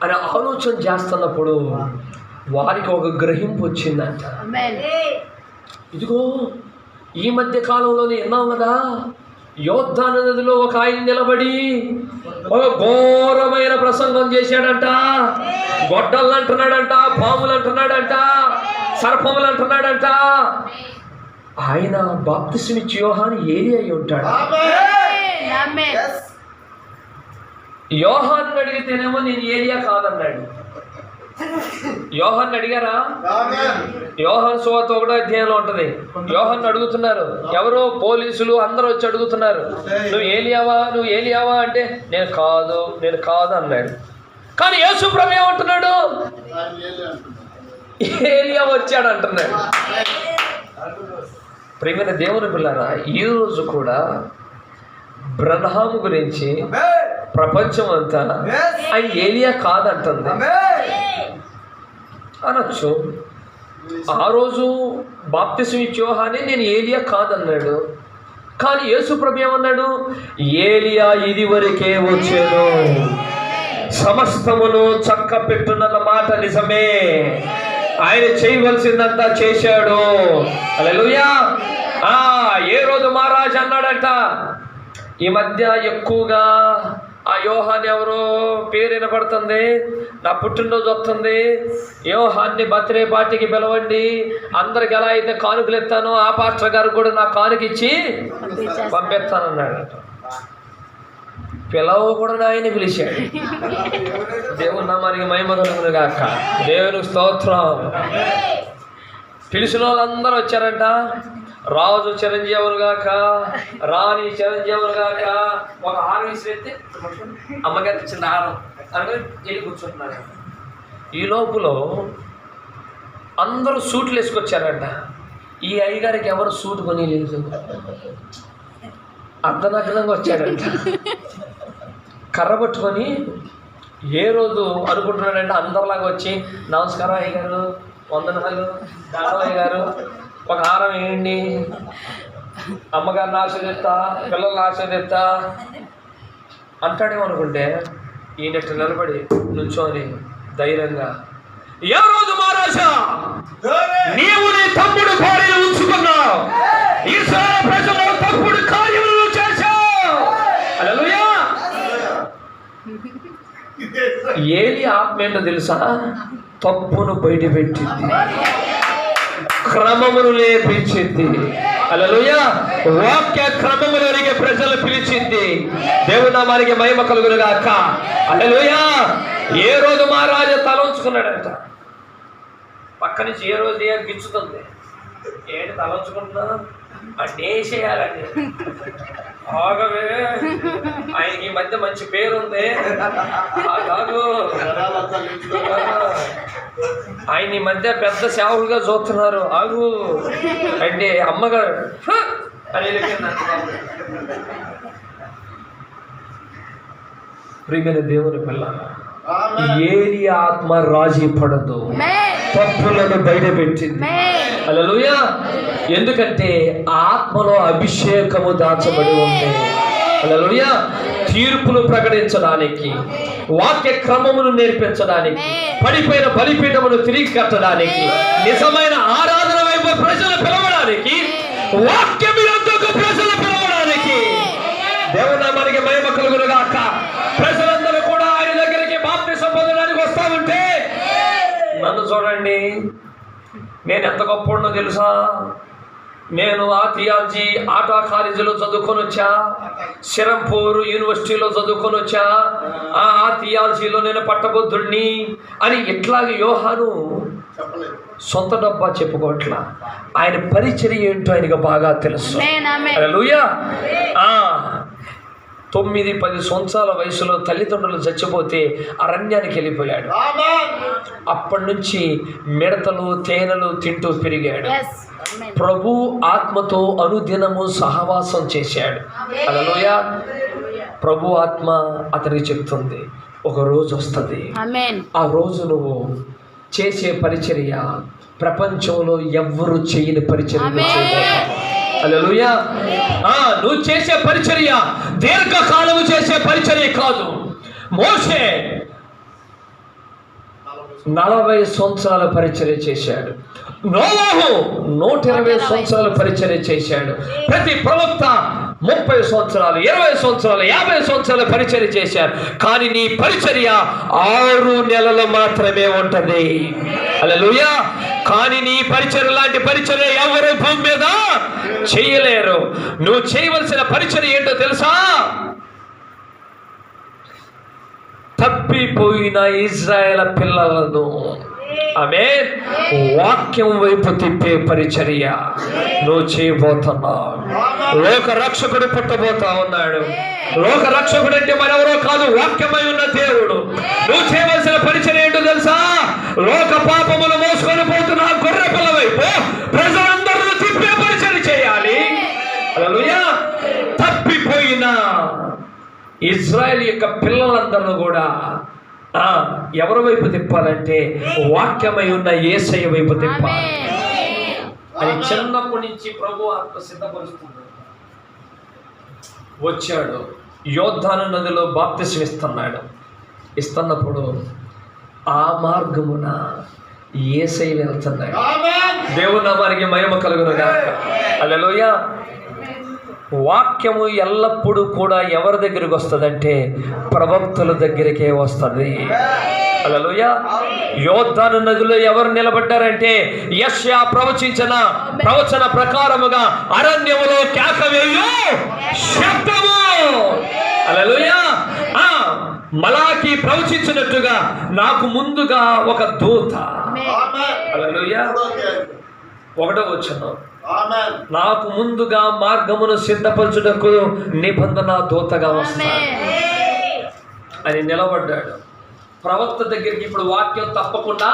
అని ఆలోచన చేస్తున్నప్పుడు వారికి ఒక గ్రహింపు వచ్చిందంట. ఇదిగో ఈ మధ్య కాలంలోనే విన్నాం కదా, యోర్దాను నదిలో ఒక ఆయన నిలబడి ఒక ఘోరమైన ప్రసంగం చేశాడంట. గొడ్డలు అంటున్నాడంట, పాములు అంటున్నాడంట, సర్పములు అంటున్నాడంట. ఆయన బాప్తిస్మిచ్చి యోహాను ఏలియా అయి ఉంటాడు. యోహాను అడిగితేనేమో నేను ఏలియా కాదన్నాడు. యోహాను అడిగారా? యోహాను సువార్త 1వ అధ్యాయంలో ఉంటుంది. యోహాను అడుగుతున్నారు, ఎవరో పోలీసులు అందరూ వచ్చి అడుగుతున్నారు, నువ్వు ఏలియావా అంటే నేను కాదు అన్నాడు. కానీ యేసు ప్రభు ఏమంటున్నాడు? ఏలియా వచ్చాడు అంటున్నాడు. ప్రియమైన దేవుని పిల్లారా, ఈరోజు కూడా బ్రహ్మాము గురించి ప్రపంచం అంతా ఆయన ఏలియా కాదంటుంది అనొచ్చు. ఆ రోజు బాప్తిస్మ ఇచ్చే యోహానే నేను ఏలియా కాదన్నాడు. కానీ యేసు ప్రభు ఏమన్నాడు? ఏలియా ఇది వరకే వచ్చాను, సమస్తమును చక్క పెట్టున్న మాట నిజమే. ఆయన చేయవలసిందంతా చేశాడు. హల్లెలూయా. ఏ రోజు మహారాజు అన్నాడట, ఈ మధ్య ఎక్కువగా ఆ యోహాన్ ఎవరో పేరు వినపడుతుంది, నా పుట్టినరోజు వస్తుంది, యోహాన్ని బర్త్డే పార్టీకి పిలవండి, అందరికి ఎలా అయితే కానుకలు ఇస్తానో ఆ పాస్టర్ గారు కూడా నా కానుక ఇచ్చి పంపిస్తానన్నాడు. పిలవ కూడా ఆయన పిలిచాడు. దేవుని నామానికి మహిమ కలుగును గాక. దేవునికి స్తోత్రం. పిలిచిన వాళ్ళందరూ వచ్చారంట. రాజు చిరంజీవులు గాక, రాణి చిరంజీవులు గాక. ఒక హారం విసిరెత్తి అమ్మగారు ఇచ్చిన హారం అని వెళ్ళి కూర్చుంటున్నారు. ఈ లోపల అందరూ సూట్లు వేసుకొచ్చారంట. ఈ అయ్యగారికి ఎవరు సూట్ కొని లేదు, అర్ధనగ్నంగా వచ్చాడంట. కర్ర పట్టుకొని ఏ రోజు అనుకుంటున్నాడంటే అందరిలాగా వచ్చి, నమస్కారం అయ్యగారు, వందనాలు, దానవయ్య గారు, ఒక హారం వేయండి, అమ్మగారిని ఆశీర్దిస్తా, పిల్లల్ని ఆశీర్దిస్తా అంటాడేమో అనుకుంటే, ఈయనట్టు నిలబడి నుంచోని ధైర్యంగా, ఏ రోజు మహారాజా నీవు నీ తమ్ముడు భార్యను ఉంచుకున్నావు, ఇశ్రాయేలు ప్రజలు తప్పుడు కార్యములు చేశావు. హల్లెలూయా. ఏలి ఆత్మ ఏంటో తెలుసా? తప్పును బయటపెట్టింది, క్రమమును నేర్పించింది. హల్లెలూయా. వాక్య క్రమములోనికి ప్రజలు పిలిచింది. దేవుని నామానికి మహిమ కలుగును గాక. హల్లెలూయా. ఏ రోజు మహారాజా తల ఉంచుకున్నాడంట. పక్క నుంచి ఏ రోజు గిచ్చుతుంది, ఏంటి తల ఉంచుకుంటున్నా అంటే వేసేయాలండి. ఆగవే, ఆయనకి ఈ మధ్య మంచి పేరుంది, కాదు ఆయన ఈ మధ్య పెద్ద సేవకులుగా చూస్తున్నారు, ఆగు అంటే అమ్మగారు అని ప్రియమైన దేవుని పిల్ల, ఏలి ఆత్మ రాజీ పడదు, తప్పులను బయటపెట్టింది. హల్లెలూయా. ఎందుకంటే ఆత్మలో అభిషేకము దాచబడి ఉంది. హల్లెలూయా. తీర్పులు ప్రకటించడానికి, వాక్య క్రమమును నేర్పించడానికి, పడిపోయిన బలిపీఠమును తిరిగి కట్టడానికి, నిజమైన ఆరాధన వైపు ప్రజలు పిలవడానికి, వాక్యం యొద్దకు ప్రజలు పిలవడానికి. దేవుని నామానికి మహిమ కలుగును గాక. ప్రజలందరూ కూడా ఆయన దగ్గరికి బాప్తిసం పొందడానికి వస్తా ఉంటే, నన్ను చూడండి, నేను ఎంత గొప్పనో తెలుసా? నేను ఆ థియాలజీ ఆటా కాలేజీలో చదువుకొని వచ్చా, సిరంపూర్ యూనివర్సిటీలో చదువుకొని వచ్చా, ఆ థియాలజీలో నేను పట్టబుద్ధుడిని అని ఇట్లాగే యోహాను సొంత డబ్బా చెప్పుకోవట్లా. ఆయన పరిచర్య ఏంటో ఆయనకు బాగా తెలుసు. హల్లెలూయా. 9-10 సంవత్సరాల వయసులో తల్లిదండ్రులు చచ్చిపోతే అరణ్యానికి వెళ్ళిపోయాడు. అప్పటి నుంచి మిడతలు తేనెలు తింటూ పెరిగాడు. ప్రభు ఆత్మతో అనుదినము సహవాసం చేశాడు. హల్లెలూయా. ప్రభు ఆత్మ అతనికి చెప్తుంది, ఒక రోజు వస్తుంది, ఆ రోజు నువ్వు చేసే పరిచర్య ప్రపంచంలో ఎవ్వరు చేయని పరిచర్య చేయబోతున్నావు. హల్లెలూయా. నువ్వు చేసే పరిచర్య దీర్ఘకాలము చేసే పరిచర్య కాదు. మోషే 40 సంవత్సరాల పరిచర్య చేశాడు. నోవాహు 120 సంవత్సరాల పరిచర్య చేశాడు. ప్రతి ప్రవక్త 30 సంవత్సరాలు, 20 సంవత్సరాలు, 50 సంవత్సరాల పరిచర్య చేశారు. కానీ నీ పరిచర్య 6 నెలలు మాత్రమే ఉంటది. హల్లెలూయా. కానీ నీ పరిచర్య లాంటి పరిచర్య ఎవరు భూమి మీద చేయలేరు. నువ్వు చేయవలసిన పరిచర్య ఏంటో తెలుసా? తప్పిపోయిన ఇశ్రాయేలు పిల్లలను ఆమేన్ వాక్యం వైపు తిప్పే పరిచర్య నువ్వు చేయబోతున్నావు. లోక రక్షకుడు పుట్టబోతా ఉన్నాడు. లోక రక్షకుడు అంటే మరెవరో కాదు, వాక్యమై ఉన్న దేవుడు. నువ్వు చేయవలసిన పరిచర్య ఏంటో తెలుసా? లోక పాపములు మోసుకొని పోతున్న గొర్రె పిల్ల వైపు ప్రజలందరూ తిప్పే పరిచర్య చేయాలి. హల్లెలూయా. తప్పిపోయిన ఇశ్రాయేలు యొక్క పిల్లలందరూ కూడా ఎవరి వైపు తిప్పాలంటే వాక్యమై ఉన్న యేసయ్య వైపు తిప్పాలి అని చిన్నప్పటి నుంచి ప్రభు ఆత్మ సిద్ధపరుస్తున్నాడు. వచ్చాడు. యోర్దాను నదిలో బాప్తిసం ఇస్తున్నప్పుడు ఆ మార్గమున యేసయ్య వెళ్తున్నాడు. దేవుని నామానికి మహిమ కలుగును గాక. హల్లెలూయా. వాక్యము ఎల్లప్పుడూ కూడా ఎవరి దగ్గరికి వస్తుందంటే ప్రవక్తల దగ్గరికే వస్తుంది. హల్లెలూయా. యోర్దాను నదిలో ఎవరు నిలబడ్డారంటే యెషయా ప్రవచించిన ప్రవచన ప్రకారముగా అరణ్యములో కేకవేయు శబ్దము. హల్లెలూయా. మలాకి ప్రవచించినట్టుగా నాకు ముందుగా ఒక దూత. హల్లెలూయా. 1వ వచనం, నాకు ముందుగా మార్గమును సిద్ధపరచుటకు నిబంధన దూతగా వస్తాడు అని నిలబడ్డాడు. ప్రవక్త దగ్గరికి ఇప్పుడు వాక్యం తప్పకుండా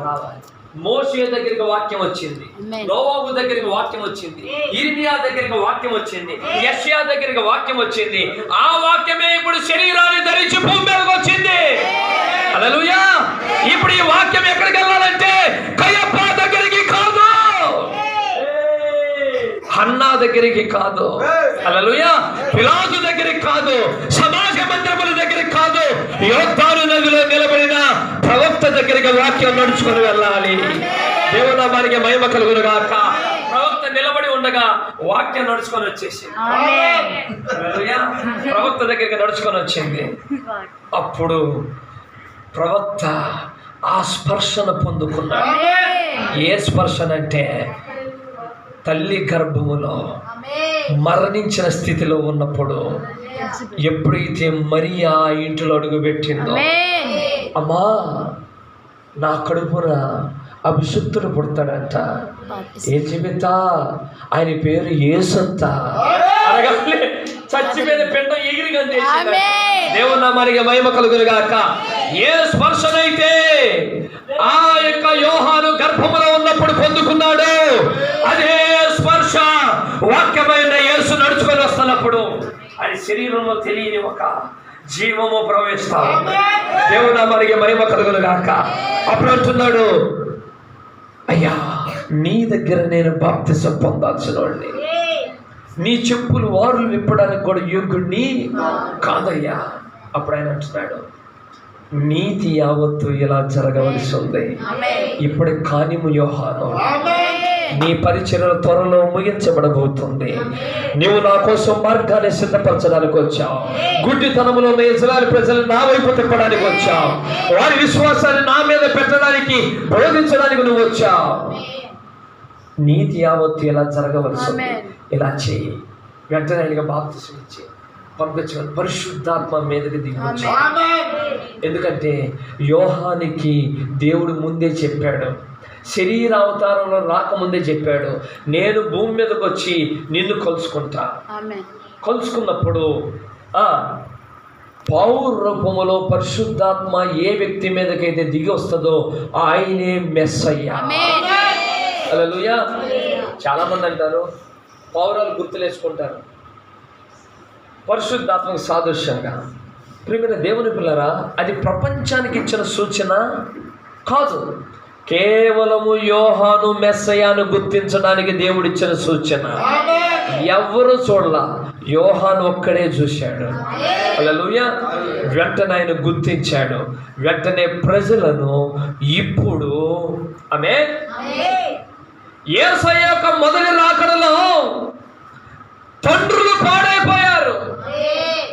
రావాలి. మోషే దగ్గరికి వాక్యం వచ్చింది, నోవాహు దగ్గరికి వాక్యం వచ్చింది, ఇర్మియా దగ్గరికి వాక్యం వచ్చింది, యెషయా దగ్గరికి వాక్యం వచ్చింది. ఆ వాక్యమే ఇప్పుడు శరీరాన్ని ధరించి భూమి మీదకి వచ్చింది. హల్లెలూయా. ఇప్పుడు ఈ వాక్యం ఎక్కడికి వెళ్ళాలంటే కయప దగ్గరికి కాదు, హన్నా దగ్గరికి కాదు, హల్లెలూయా, పిలాతు దగ్గరికి కాదు, సమాజ మందిరముల దగ్గరికి కాదు, యోర్దాను నదిలో నిలబడిన ప్రవక్త దగ్గరికి వాక్యం నడుచుకొని వెళ్ళాలి. దేవుని నామానికి మహిమ కలుగును గాక. ప్రవక్త నిలబడి ఉండగా వాక్యం నడుచుకొని వచ్చేసింది. హల్లెలూయా. ప్రవక్త దగ్గరికి నడుచుకొని వచ్చింది. అప్పుడు ప్రవక్త ఆ స్పర్శను పొందుకున్నాడు. ఏ స్పర్శన అంటే తల్లి గర్భములో మరణించిన స్థితిలో ఉన్నప్పుడు ఎప్పుడైతే మరియా ఇంట్లో అడుగుపెట్టిందో, అమ్మా నా కడుపున అభిషుద్ధుడు పుడతాడంట, ఏం చెబుతా, ఆయన పేరు యేసంత అనగానే చచ్చిపోయిన పిండం ఎగిరిగా చేసింది. దేవుని నామానికి మహిమ కలుగును గాక. ఏ స్పర్శనైతే ఆ యొక్క యోహాను గర్భములో ఉన్నప్పుడు పొందుకున్నాడు, అదే స్పర్శ వాక్యమైన యేసు నడుచుకొని వస్తున్నప్పుడు అది శరీరంలో తెలియని ఒక జీవము ప్రవేశిస్తాడు. దేవుని నామానికి మహిమ కలుగును గాక. అప్పుడు అంటున్నాడు, అయ్యా నీ దగ్గర నేను బాప్తిసం పొందాల్సిన వాడిని, నీ చెప్పులు వారులు విప్పడానికి కూడా యోగ్యుడిని కాదయ్యా. అప్పుడు ఆయన అంటున్నాడు, నీతి యావత్తు ఇలా జరగవలసి ఉంది. ఇప్పుడు కానిము యోహాను, నీ పరిచర్య త్వరలో ముగించబడబోతుంది. నీవు నా కోసం మార్గాన్ని సిద్ధపరచడానికి వచ్చావు. గుడ్డితనములో ఇశ్రాయేలు ప్రజలు నా వైపు తిప్పడానికి వచ్చావు. వారి విశ్వాసాన్ని నా మీద పెట్టడానికి, బోధించడానికి నువ్వు వచ్చావు. నీతి యావత్తు ఇలా జరగవలసి ఉంది, ఇలా చేయి. వెంటనే ఆయనగా బాప్తిసం ఇచ్చి పంపించగల పరిశుద్ధాత్మ మీదకి దిగొచ్చు. ఎందుకంటే యోహానికి దేవుడు ముందే చెప్పాడు, శరీరావతారంలో రాకముందే చెప్పాడు, నేను భూమి మీదకి వచ్చి నిన్ను కలుసుకుంటా. కలుసుకున్నప్పుడు పౌర రూపములో పరిశుద్ధాత్మ ఏ వ్యక్తి మీదకైతే దిగి వస్తుందో ఆయనే మెస్సయ్యా. హల్లెలూయా. చాలా మంది అంటారు పౌరాలు గుర్తులేసుకుంటారు పరిశుద్ధాత్మకు సాదృశ్యంగా. ప్రియమైన దేవుని పిల్లరా, అది ప్రపంచానికి ఇచ్చిన సూచన కాదు, కేవలము యోహాను మెస్సయాను గుర్తించడానికి దేవుడిచ్చిన సూచన. ఎవరు చూడలా, యోహాను ఒక్కడే చూశాడు. హల్లెలూయా. వెంటనే ఆయన గుర్తించాడు. వెంటనే ప్రజలను ఇప్పుడు యేసయ్య యొక్క మొదటి రాకడలో తండ్రులు పాడైపోయారు,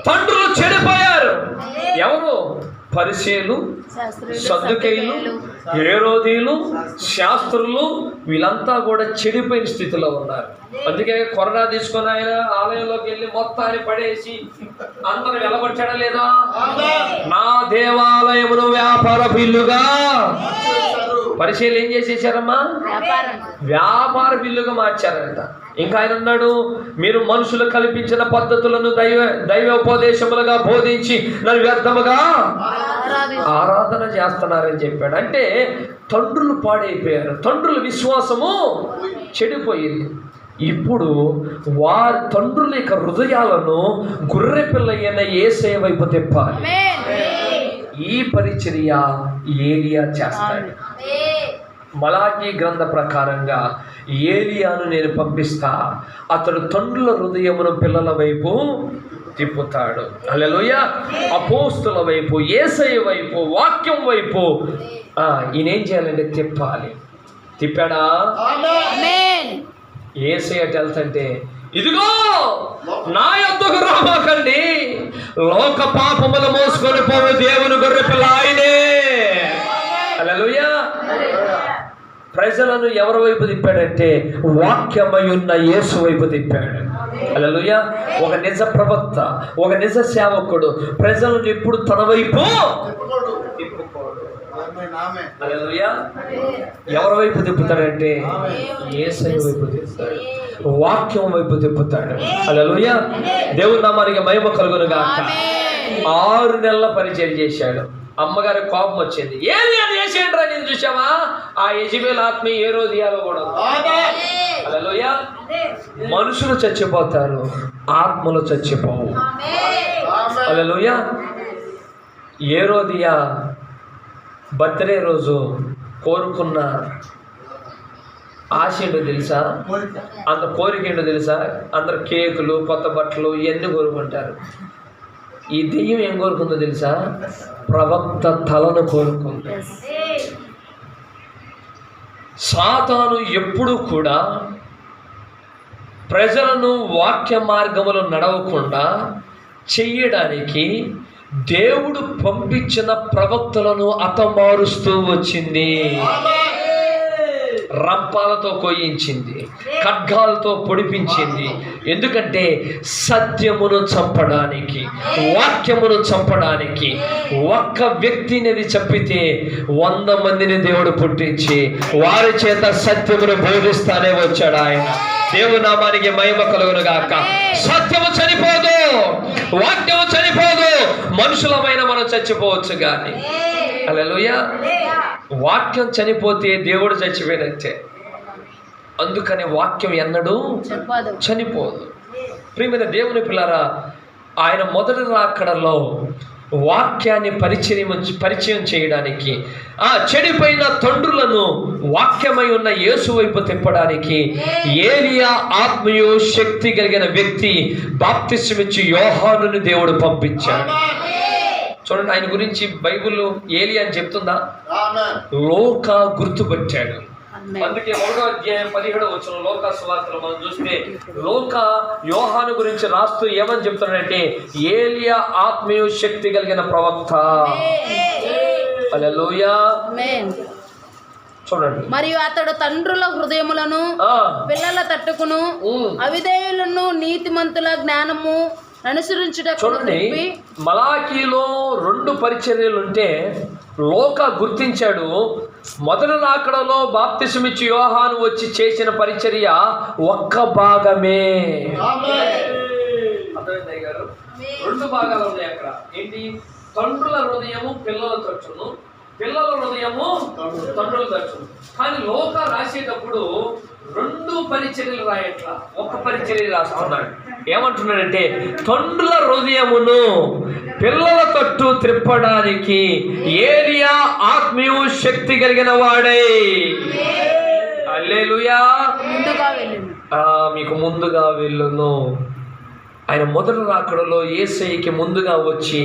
తండ్రులు చెడిపోయారు. ఎవరు? పరిసయ్యులు, సద్దుకయ్యులు, హేరోదీయులు, శాస్త్రులు, వీళ్ళంతా కూడా చెడిపోయిన స్థితిలో ఉన్నారు. అందుకే కొరడా తీసుకొని ఆయన ఆలయంలోకి వెళ్ళి మొత్తాన్ని పడేసి అందరూ వెలగొట్టాడా లేదా? నా దేవాలయమును వ్యాపార బిల్లుగా పరిశీలన ఏం చేసేసారమ్మా? వ్యాపార బిల్లుగా మార్చారంట. ఇంకా ఆయన అన్నాడు, మీరు మనుషులు కల్పించిన పద్ధతులను దైవోపదేశములుగా బోధించి నన్ను వ్యర్థముగా ఆరాధన చేస్తున్నారని చెప్పాడు. అంటే తండ్రులు పాడైపోయారు, తండ్రుల విశ్వాసము చెడిపోయింది. ఇప్పుడు వారి తండ్రుల యొక్క హృదయాలను గొర్రె పిల్ల అయిన యేసయ్య వైపు తిప్పాలి. ఈ పరిచర్య ఏలియా చేస్తాడు. మలాకీ గ్రంథ ప్రకారంగా ఏలియాను నేను పంపిస్తా, అతడు తండ్రుల హృదయమును పిల్లల వైపు తిప్పుతాడు. హల్లెలూయా. అపోస్తుల వైపు, యేసయ్య వైపు, వాక్యం వైపు ఈయనేం చేయాలంటే తిప్పాలి. తిప్పాడా? యేసయ్య వెళ్తుంటే, ఇదిగో నా యొద్దకు రామాకండి, లోక పాపములు మోసుకొని పోవు దేవుని గొర్రె పిల్ల ఆయనే. హల్లెలూయా. ప్రజలను ఎవరి వైపు తిప్పాడంటే వాక్యమై ఉన్న యేసు వైపు తిప్పాడు. హల్లెలూయా. ఒక నిజ ప్రవక్త, ఒక నిజ సేవకుడు ప్రజలను ఎప్పుడు తన వైపు తిప్పుకోడు. హల్లెలూయా. ఎవరి వైపు తిప్పుతాడంటే యేసయ్య వైపు తిప్పుతాడు, వాక్యం వైపు తిప్పుతాడు. హల్లెలూయా. దేవుని నామానికి మహిమ కలుగును గాక. 6 నెలల పరిచయం చేశాడు. అమ్మగారి కోపం వచ్చింది. ఏలియా చేసేంట్రా, నేను చూసావా? ఆ యెజబెల్ ఆత్మ హేరోదియాలో కూడా. హల్లెలూయా. మనుషులు చచ్చిపోతారు, ఆత్మలు చచ్చిపోవు. హల్లెలూయా. హేరోదియా బర్త్డే రోజు కోరుకున్న ఆశ ఏంటో తెలుసా? అంత కోరిక ఏంటో తెలుసా? అందరు కేకులు, కొత్త బట్టలు ఇవన్నీ కోరుకుంటారు. ఈ దెయ్యం ఏం కోరుకుందో తెలుసా? ప్రవక్త తలను కోరుకుంది. సాతాను ఎప్పుడు కూడా ప్రజలను వాక్య మార్గములు నడవకుండా చెయ్యడానికి దేవుడు పంపించిన ప్రవక్తలను అతమారుస్తూ వచ్చింది. రంపాలతో కొయ్యించింది, ఖడ్గాలతో పొడిపించింది. ఎందుకంటే సత్యమును చంపడానికి, వాక్యమును చంపడానికి. ఒక్క వ్యక్తిని చంపితే 100 మందిని దేవుడు పుట్టించి వారి చేత సత్యమును బోధిస్తానే వచ్చాడు ఆయన. దేవుని నామానికి మహిమ కలుగును గాక. సత్యము చనిపోదు, వాక్యము చనిపోదు. మనుషులమైన మనం చచ్చిపోవచ్చు కానీ, హల్లెలూయా, వాక్యం చనిపోతే దేవుడు చచ్చిపోయినట్టే. అందుకని వాక్యం ఎన్నడూ చనిపోదు. ప్రియమైన దేవుని పిల్లరా, ఆయన మొదటి రాకడలో వాక్యాన్ని పరిచయం చేయడానికి, ఆ చెడిపోయిన తండ్రులను వాక్యమై ఉన్న యేసు వైపు తిప్పడానికి ఏలియా ఆత్మయు శక్తి కలిగిన వ్యక్తి బాప్తిస్మమిచ్చి యోహానుని దేవుడు పంపించాడు. చూడండి, ఆయన గురించి బైబిల్ ఏలియా అని చెప్తుందా? లోక గుర్తుపట్టాడు. అందుకే 1వ అధ్యాయం 17వ వచనం లోకా సువార్తలో మనం చూస్తే లోక యోహాను గురించి రాస్తూ ఏమని చెప్తున్నాడంటే, ఏలియా ఆత్మీయ శక్తి కలిగిన ప్రవక్త. హల్లెలూయా. చూడండి, మరియు అతడు తండ్రుల హృదయములను పిల్లల తట్టుకును, అవిధేయులను నీతిమంతుల జ్ఞానము అనుసరించుటకు. చూడండి, మలాకీలో 2 పరిచర్యలుంటే లోక గుర్తించాడు. మొదటి రాకడలో బాప్తిసమిచ్చి యోహాను వచ్చి చేసిన పరిచర్య ఒక్క భాగమే. అర్థమైంది గారు? 2 భాగాలు ఉన్నాయి అక్కడ. ఏంటి? తండ్రుల హృదయము పిల్లల తట్టును, పిల్లల హృదయము తండ్రుల తట్టును. కానీ లోక రాసేటప్పుడు 2 పరిచర్యలు రాయట్లా, ఒక్క పరిచర్య రాస్తున్నాడు. ఏమంటున్నాడంటే, తండ్రుల హృదయమును పిల్లల తట్టు త్రిప్పడానికి ఏలియా ఆత్మీయ శక్తి కలిగిన వాడే. హల్లెలూయా. మీకు ముందుగా వెళ్ళును. ఆయన మొదటి రాకడలో యేసయ్యకి ముందుగా వచ్చి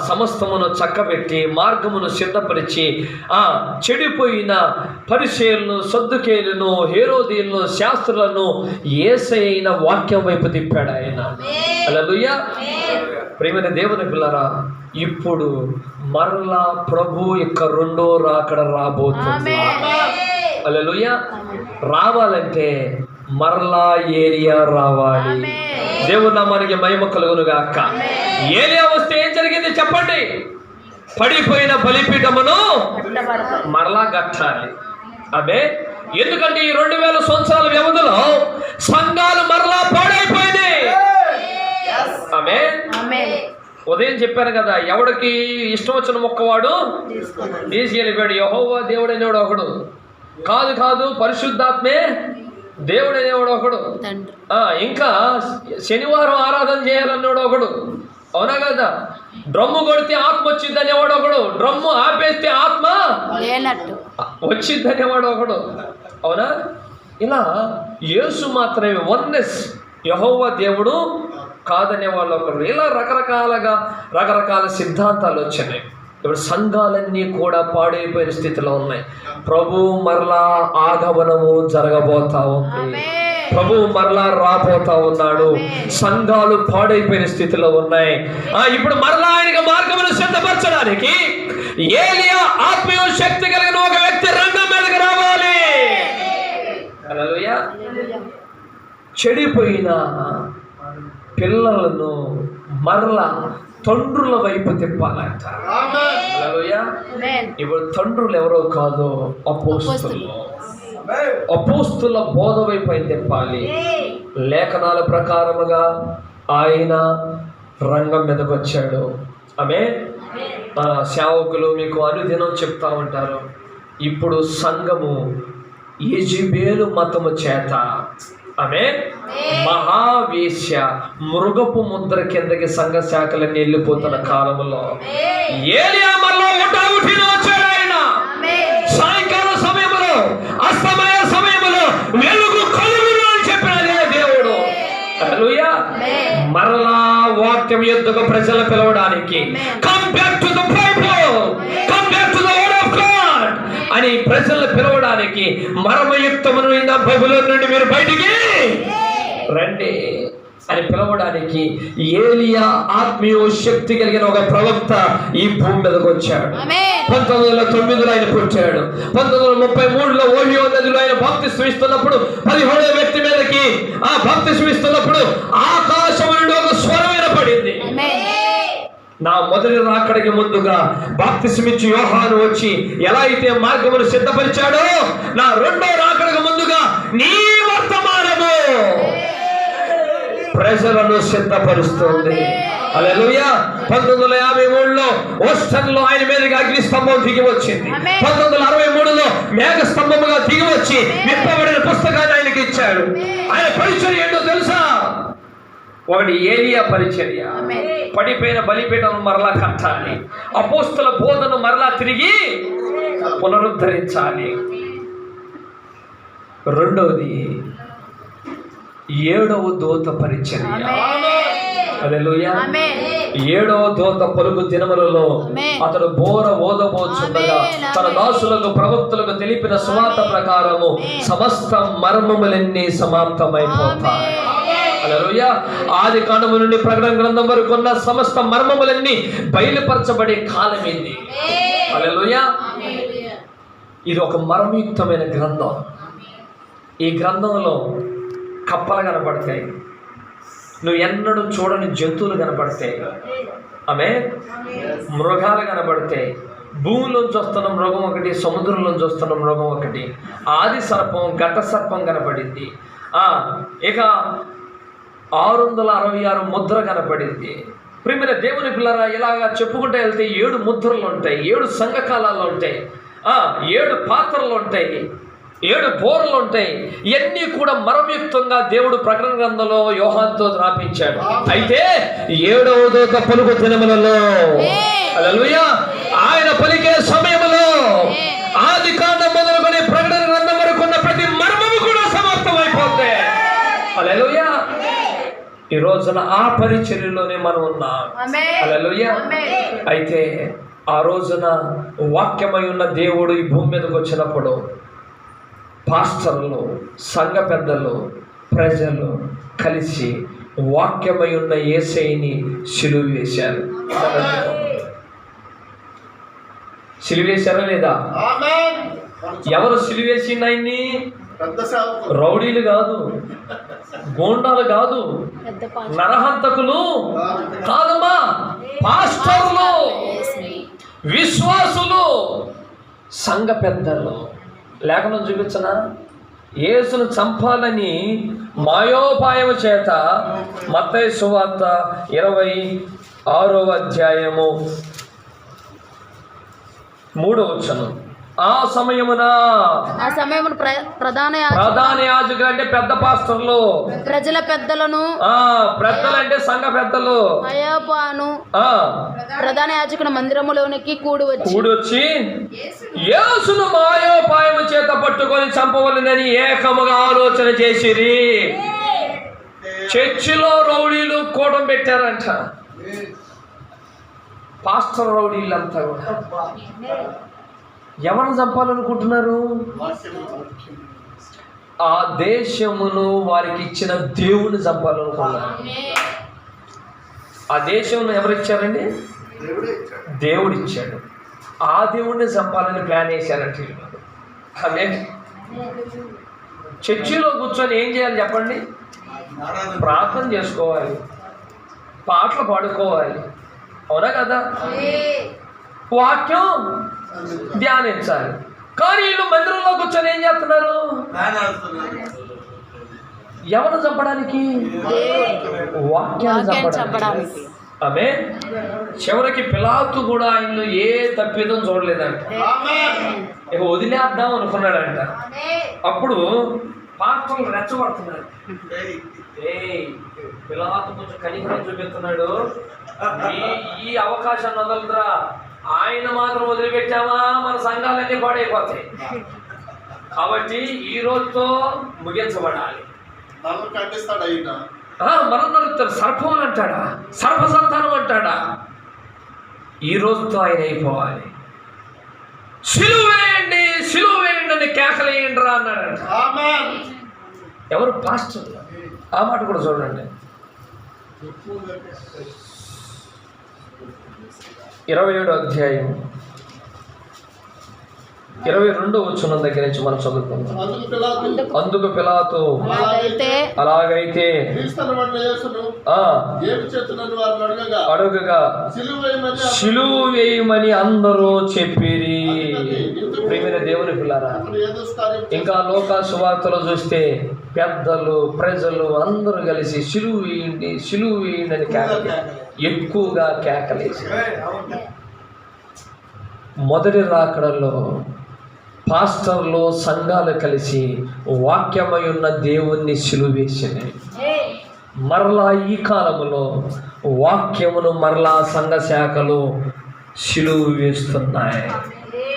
సమస్తమును చక్కబెట్టి మార్గమును సిద్ధపరిచి చెడిపోయిన పరిసయ్యులను, సద్దుకేయులను, హేరోదీయులను, శాస్త్రులను యేసయ్య వాక్యం వైపు తిప్పాడు ఆయన. హల్లెలూయా. ప్రియమైన దేవుని పిల్లరా, ఇప్పుడు మరలా ప్రభు యొక్క 2వ రాకడ రాబోతుంది. హల్లెలూయా. రావాలంటే మరలా ఏలియా రావాలి. దేవుని నామానికి మహిమ కలుగును గాక. ఏలియా వస్తే ఏం జరిగింది చెప్పండి? పడిపోయిన బలిపీఠమును మరలా కట్టాలి. ఆమె ఎందుకంటే ఈ 2000 సంవత్సరాల వ్యవధిలో సంఘాలు మరలా పాడైపోయినాయి. ఆమె ఉదయం చెప్పాను కదా, ఎవడికి ఇష్టం వచ్చిన మొక్కవాడు తీసుకెళ్ళిపోయాడు. యెహోవా దేవుడు అనేవాడు ఒకడు కాదు, పరిశుద్ధాత్మే దేవుడు అనేవాడు ఒకడు, ఇంకా శనివారం ఆరాధన చేయాలన్నాడు ఒకడు, అవునా కదా? డ్రమ్ము కొడితే ఆత్మ వచ్చింది అనేవాడు ఒకడు, డ్రమ్ము ఆపేస్తే ఆత్మ లేనట్టు వచ్చింది అనేవాడు ఒకడు. అవునా? ఇలా యేసు మాత్రమే వన్నెస్, యెహోవా దేవుడు కాదనే వాళ్ళు ఒకరు. ఇలా రకరకాల సిద్ధాంతాలు వచ్చినాయి. ఇప్పుడు సంఘాలన్నీ కూడా పాడైపోయిన స్థితిలో ఉన్నాయి. ప్రభు మరలా ఆగమనము జరగబోతా ఉంది. ప్రభు మరలా రాబోతా ఉన్నాడు. సంఘాలు పాడైపోయిన స్థితిలో ఉన్నాయి. ఇప్పుడు మరలా ఆయనకి మార్గమును సిద్ధపరచడానికి ఏలియా ఆత్మీయ శక్తి కలిగిన ఒక వ్యక్తి రంగం మీదకి రావాలి. హల్లెలూయా. చెడిపోయిన పిల్లలను మరలా తండ్రుల వైపు తిప్పాలంట. హల్లెలూయా. ఇప్పుడు తండ్రులు ఎవరో కాదు, అపోస్తుల బోధ వైపు ఆయన తిప్పాలి. లేఖనాల ప్రకారముగా ఆయన రంగం మీదకి వచ్చాడు. సేవకులు మీకు అనుదినం చెప్తా ఉంటారు, ఇప్పుడు సంఘము యెజెబెలు మతము చేత మహావేశ్య మృగపు ముద్ర కిందకి సంఘ శాఖలన్నీ వెళ్ళిపోతున్న కాలంలో ఏలియా మరలా ఉటావుటిన వచ్చాడు. ఆయన సాయంకాలం సమయంలో, అస్తమయ సమయంలో వెలుగు కలుగును అని చెప్పిన దేవుడు. హల్లెలూయా. మరలా వాక్యం యుద్ధకు ప్రజలు పిలవడానికి come back to the Bible, come back to the word of God అని ప్రజలు పిలవడానికి మర్మయుక్తమైన బైబిల్ నుండి మీరు బయటికి రండి అని పిలవడానికి ఏలియా ఆత్మీయ శక్తి కలిగిన ఒక ప్రవక్త ఈ భూమి మీదకి వచ్చాడు. 1909లో ఆయన పుట్టాడు. 1933లో ఓహియో నదిలో ఆయన బాప్తిస్మం ఇస్తున్నప్పుడు 17వ వ్యక్తి మీదకి ఆ బాప్తిస్మం ఇస్తున్నప్పుడు ఆకాశం నుండి ఒక స్వరం వినపడింది. నా మొదటి రాకడికి ముందుగా బాప్తిస్మిచ్చి యోహాను వచ్చి ఎలా అయితే మార్గమును సిద్ధపరిచాడో, నా రెండో రాకడికి ముందుగా నీ వర్తమానము ప్రజలను సిద్ధపరుస్తుంది. హల్లెలూయా. 1953లో ఓస్టన్లో ఆయన మీదకి అగ్ని స్తంభం దిగి వచ్చింది. 1963లో మేఘ స్తంభముగా దిగి వచ్చి విప్పబడిన పుస్తకాన్ని ఆయనకి ఇచ్చాడు. ఆయన పరిచర్య ఏంటో తెలుసా? ఒకటి ఏలియా పరిచర్య, పడిపోయిన బలిపీఠం మరలా కట్టాలి, అపోస్తల బోధను మరలా తిరిగి పునరుద్ధరించాలి. రెండవది 7వ దూత పరిచర్య. హల్లెలూయా. 7వ దూత పలుకు దినములలో అతడు బోర ఓదబోచుండగా తన దాసులకు ప్రవక్తలకు తెలిపిన సువార్త ప్రకారము సమస్త మర్మములన్నీ సమాప్తమైపోతాయి. హల్లెలూయా. ఆది కాండము నుండి ప్రకటన గ్రంథం వరకు ఉన్న సమస్త మర్మములన్నీ బయలుపరచబడే కాలం ఇది. హల్లెలూయా. ఇది ఒక మర్మయుక్తమైన గ్రంథం. ఈ గ్రంథంలో కప్పలు కనపడతాయి, నువ్వు ఎన్నడూ చూడని జంతువులు కనపడతాయి, మృగాలు కనపడతాయి. భూమిలోంచి వస్తున్న మృగం ఒకటి, సముద్రంలోంచి వస్తున్న మృగం ఒకటి, ఆది సర్పం, ఘట సర్పం కనపడింది. ఇక 666 ముద్ర కనపడింది. ప్రియమైన దేవుని పిల్లరా, ఇలాగా చెప్పుకుంటూ వెళ్తే 7 ముద్రలు ఉంటాయి, 7 సంఘకాలాలు ఉంటాయి, 7 పాత్రలు ఉంటాయి, 7 బోర్లు ఉంటాయి. ఇవన్నీ కూడా మర్మయుక్తంగా దేవుడు ప్రకటన గ్రంథంలో యోహానుతో రాపించాడు. అయితే 7వ దూత పలుకు దినములలో, హల్లెలూయా, ఆయన పలికే సమయంలో ఆది కాండం మొదలుకొని ప్రకటన గ్రంథం వరకు ఉన్న ప్రతి మర్మము కూడా సమాప్తమైపోతాయి. హల్లెలూయా. ఈ రోజున ఆ పరిచర్యలోనే మనం ఉన్నాం. హల్లెలూయా. అయితే ఆ రోజున వాక్యమై ఉన్న దేవుడు ఈ భూమి మీదకి వచ్చినప్పుడు పాస్టర్లు, సంఘ పెద్దలు, ప్రజలు కలిసి వాక్యమై ఉన్న యేసయ్యని సిలువ వేశారు. సిలువ వేశారా లేదా? ఎవరు సిలువ వేసింది ఆయన్ని? రౌడీలు కాదు, గోండాలు కాదు, నరహంతకులు కాదమ్మా, పాస్టర్లు, విశ్వాసులు, సంఘ పెద్దలు. లేఖనం చూపించనా? యేసును చంపాలని మాయోపాయము చేత మత్తయి సువార్త 26వ అధ్యాయము 3వ వచనం. ఆ సమయమున ప్రధాన యాజకులు అంటే పెద్ద పాస్టర్లు, ప్రజల పెద్దలను, పెద్దలు అంటే సంఘ పెద్దలు, కయాఫాను ప్రధాన యాజకుని మందిరములోనికి కూడి వచ్చి యేసును మాయోపాయము చేత పట్టుకొని చంపవలెనని ఏకముగా ఆలోచన చేసిరి. చర్చిలో రౌడీలు కూటం పెట్టారంట. పాస్టర్ రౌడీలంతా కూడా ఎవరిని చంపాలనుకుంటున్నారు? ఆ దేశమును వారికి ఇచ్చిన దేవుని చంపాలనుకున్నారు. ఆ దేశమును ఎవరిచ్చారండి? దేవుడిచ్చాడు. ఆ దేవుడిని చంపాలని ప్లాన్ వేశారంటే ఆమె చర్చిలో కూర్చొని ఏం చేయాలి చెప్పండి? ప్రార్థన చేసుకోవాలి, పాటలు పాడుకోవాలి, అవునా కదా? వాక్యం ధ్యానించాలి. కానీ వీళ్ళు మందిరంలో కూర్చొని ఏం చేస్తున్నారు? ఎవరు చంపడానికి? వాక్యాన్ని చంపడానికి. ఆమె చివరికి పిలాతు కూడా ఆయన్ను ఏ తప్పిదం చూడలేదంట. ఇక వదిలేద్దాం అనుకున్నాడంట. అప్పుడు పాత్రలు రెచ్చగొడుతున్నారు. పిలాతు కొంచెం కనికరం చూపిస్తున్నాడు, ఈ అవకాశాన్ని వదలదురా, ఆయన మాత్రం వదిలిపెట్టామా మన సంఘాలన్నీ పాడైపోతాయి. కాబట్టి ఈ రోజుతో ముగించబడాలి. మనం నడుపుతారు, సర్పం అంటాడా, సర్ప సంతానం అంటాడా, ఈ రోజుతో ఆయన అయిపోవాలి. సిలువేయండి సిలువేయండి అని కేకలేయండి రా అన్నాడు. ఎవరు? పాస్టర్. ఆ మాట కూడా చూడండి. 27వ అధ్యాయం 22వ వచనం దగ్గర నుంచి మనం చదువుకుందాం. అందుకు పిలాతు, అలాగైతే అడుగగా సిలువ వేయమని అందరూ చెప్పిరి. ప్రియమైన దేవుని పిల్లారా, ఇంకా లోక సువార్తలో చూస్తే పెద్దలు ప్రజలు అందరూ కలిసి సిలువ వేయండి సిలువ వేయండి అని ఎక్కువగా కేకలేసి, మొదటి రాకడలో పాస్టర్లు సంఘాలు కలిసి వాక్యమై ఉన్న దేవుణ్ణి సిలువ వేసినాయి. మరలా ఈ కాలంలో వాక్యమును మరలా సంఘ శాఖలు సిలువ వేస్తున్నాయి.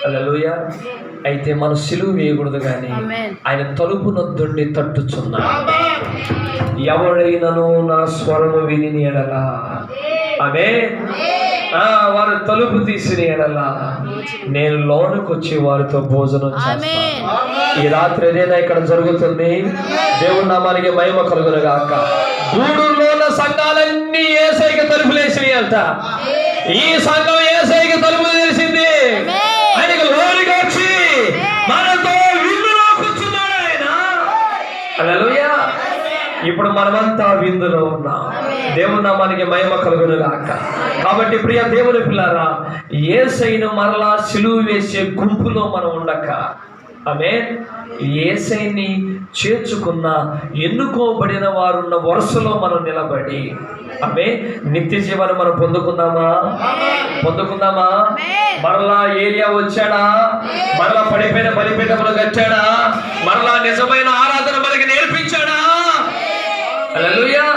హల్లెలూయా. అయితే మనం సిలువ వేయకూడదు, కానీ ఆయన తలుపు నొద్దుండి తట్టుచున్నాడు. ఎవడైనను నా స్వరము విని ఎడలా, వారు తలుపు తీసిన ఎడలా నేను లోనికి వచ్చి వారితో భోజనం చేస్తాను. ఈ రాత్రి ఏదైనా ఇక్కడ జరుగుతుంది. దేవుని నామానికి మహిమ కలుగును గాక. గూడూరులో సంఘాలన్నీ యేసయ్యకి తలుపులు వేసినాయి అంట. ఈ సంఘం యేసయ్యకి తలుపులు వేసింది. ఆయనకి లోనికి వచ్చి మనతో విందులో కూర్చున్నాడు ఆయన. హల్లెలూయా. ఇప్పుడు మనమంతా విందులో ఉన్నాం. దేవుని నామానికి మహిమ కలుగును గాక. కాబట్టి ప్రియ దేవుని పిల్లారా, యేసయ్యను మరలా సిలువ వేసే గుంపులో మనం ఉండక, యేసయ్యని చేర్చుకున్న ఎన్నుకోబడిన వారున్న వరుసలో మనం నిలబడి నిత్య జీవాన్ని మనం పొందుకుందామా? మరలా ఏలియా వచ్చాడా? మరలా పడిపోయిన బలిపీఠములు కట్టాడా? మరలా నిజమైన ఆరాధన మనకి నేర్పించాడా? హల్లెలూయా.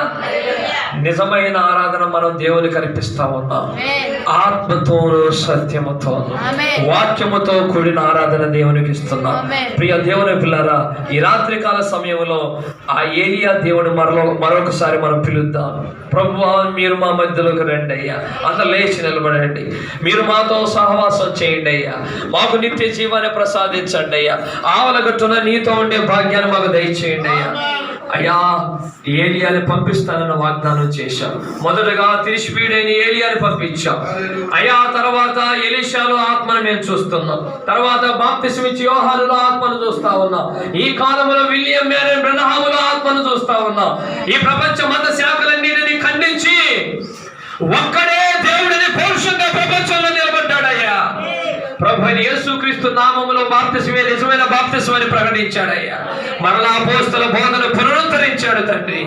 నిజమైన ఆరాధన మనం దేవునికి అర్పిస్తా ఉన్నాం. ఆత్మతో సత్యముతో వాక్యముతో కూడిన ఆరాధన దేవునికి ఇస్తున్నాం. ప్రియ దేవుని పిల్లారా, ఈ రాత్రికాల సమయంలో ఆ ఏలియా దేవుని మరొకసారి మనం పిలుద్దాం. ప్రభువా, మీరు మా మధ్యలోకి రండి అయ్యా. అంత లేచి నిలబడండి. మీరు మాతో సహవాసం చేయండి అయ్యా. మాకు నిత్య జీవాన్ని ప్రసాదించండి అయ్యా. ఆవలగట్టున నీతో ఉండే భాగ్యాన్ని మాకు దయచేయండి అయ్యా. అయ్యా, ఏలియాని పంపిస్తానన్న వాగ్దానం చేశాం. మొదటగా తిరిష్పీడైన ఏలియాని పంపించాం అయ్యా. తర్వాత ఎలీషాలో ఆత్మను మేము చూస్తున్నాం. తర్వాత బాప్తిస్మిచ్చి యోహానులో ఆత్మను చూస్తా ఉన్నాం. ఈ కాలంలో విలియం మేరన్ బ్రహ్మాములో ఆత్మను చూస్తా ఉన్నాం. ఈ ప్రపంచ మత శాఖలన్నిటిని ఖండించి ఒక్కడే దేవుడిని పౌరుషంగా ప్రపంచంలో నిలబడ్డాడయ్యా. ప్రభు యేసుక్రీస్తు నామములో బాప్తిస్మే నిజమైన బాప్తిస్మని ప్రకటించాడయ్యా. మరలా అపోస్తల బోధన పునరుద్ధరించాడు తండ్రి.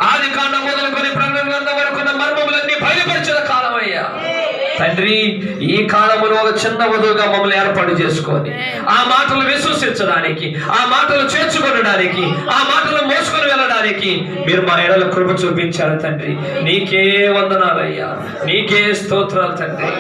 ఆది కాండం మొదలుకొని ప్రకటన గ్రంథం వరకు మర్మములన్నీ బయలుపరిచిన కాలం అయ్యా. తండ్రి ఈ కాలములో ఒక చిన్న వధువుగా మమ్మల్ని ఏర్పాటు చేసుకొని ఆ మాటలు విశ్వసించడానికి, ఆ మాటలు చేర్చుకొనడానికి, ఆ మాటలు మోసుకొని వెళ్ళడానికి మీరు మా ఎడల కృప చూపించారు తండ్రి. నీకే వందనాలయ్యా, నీకే స్తోత్రాలు తండ్రి.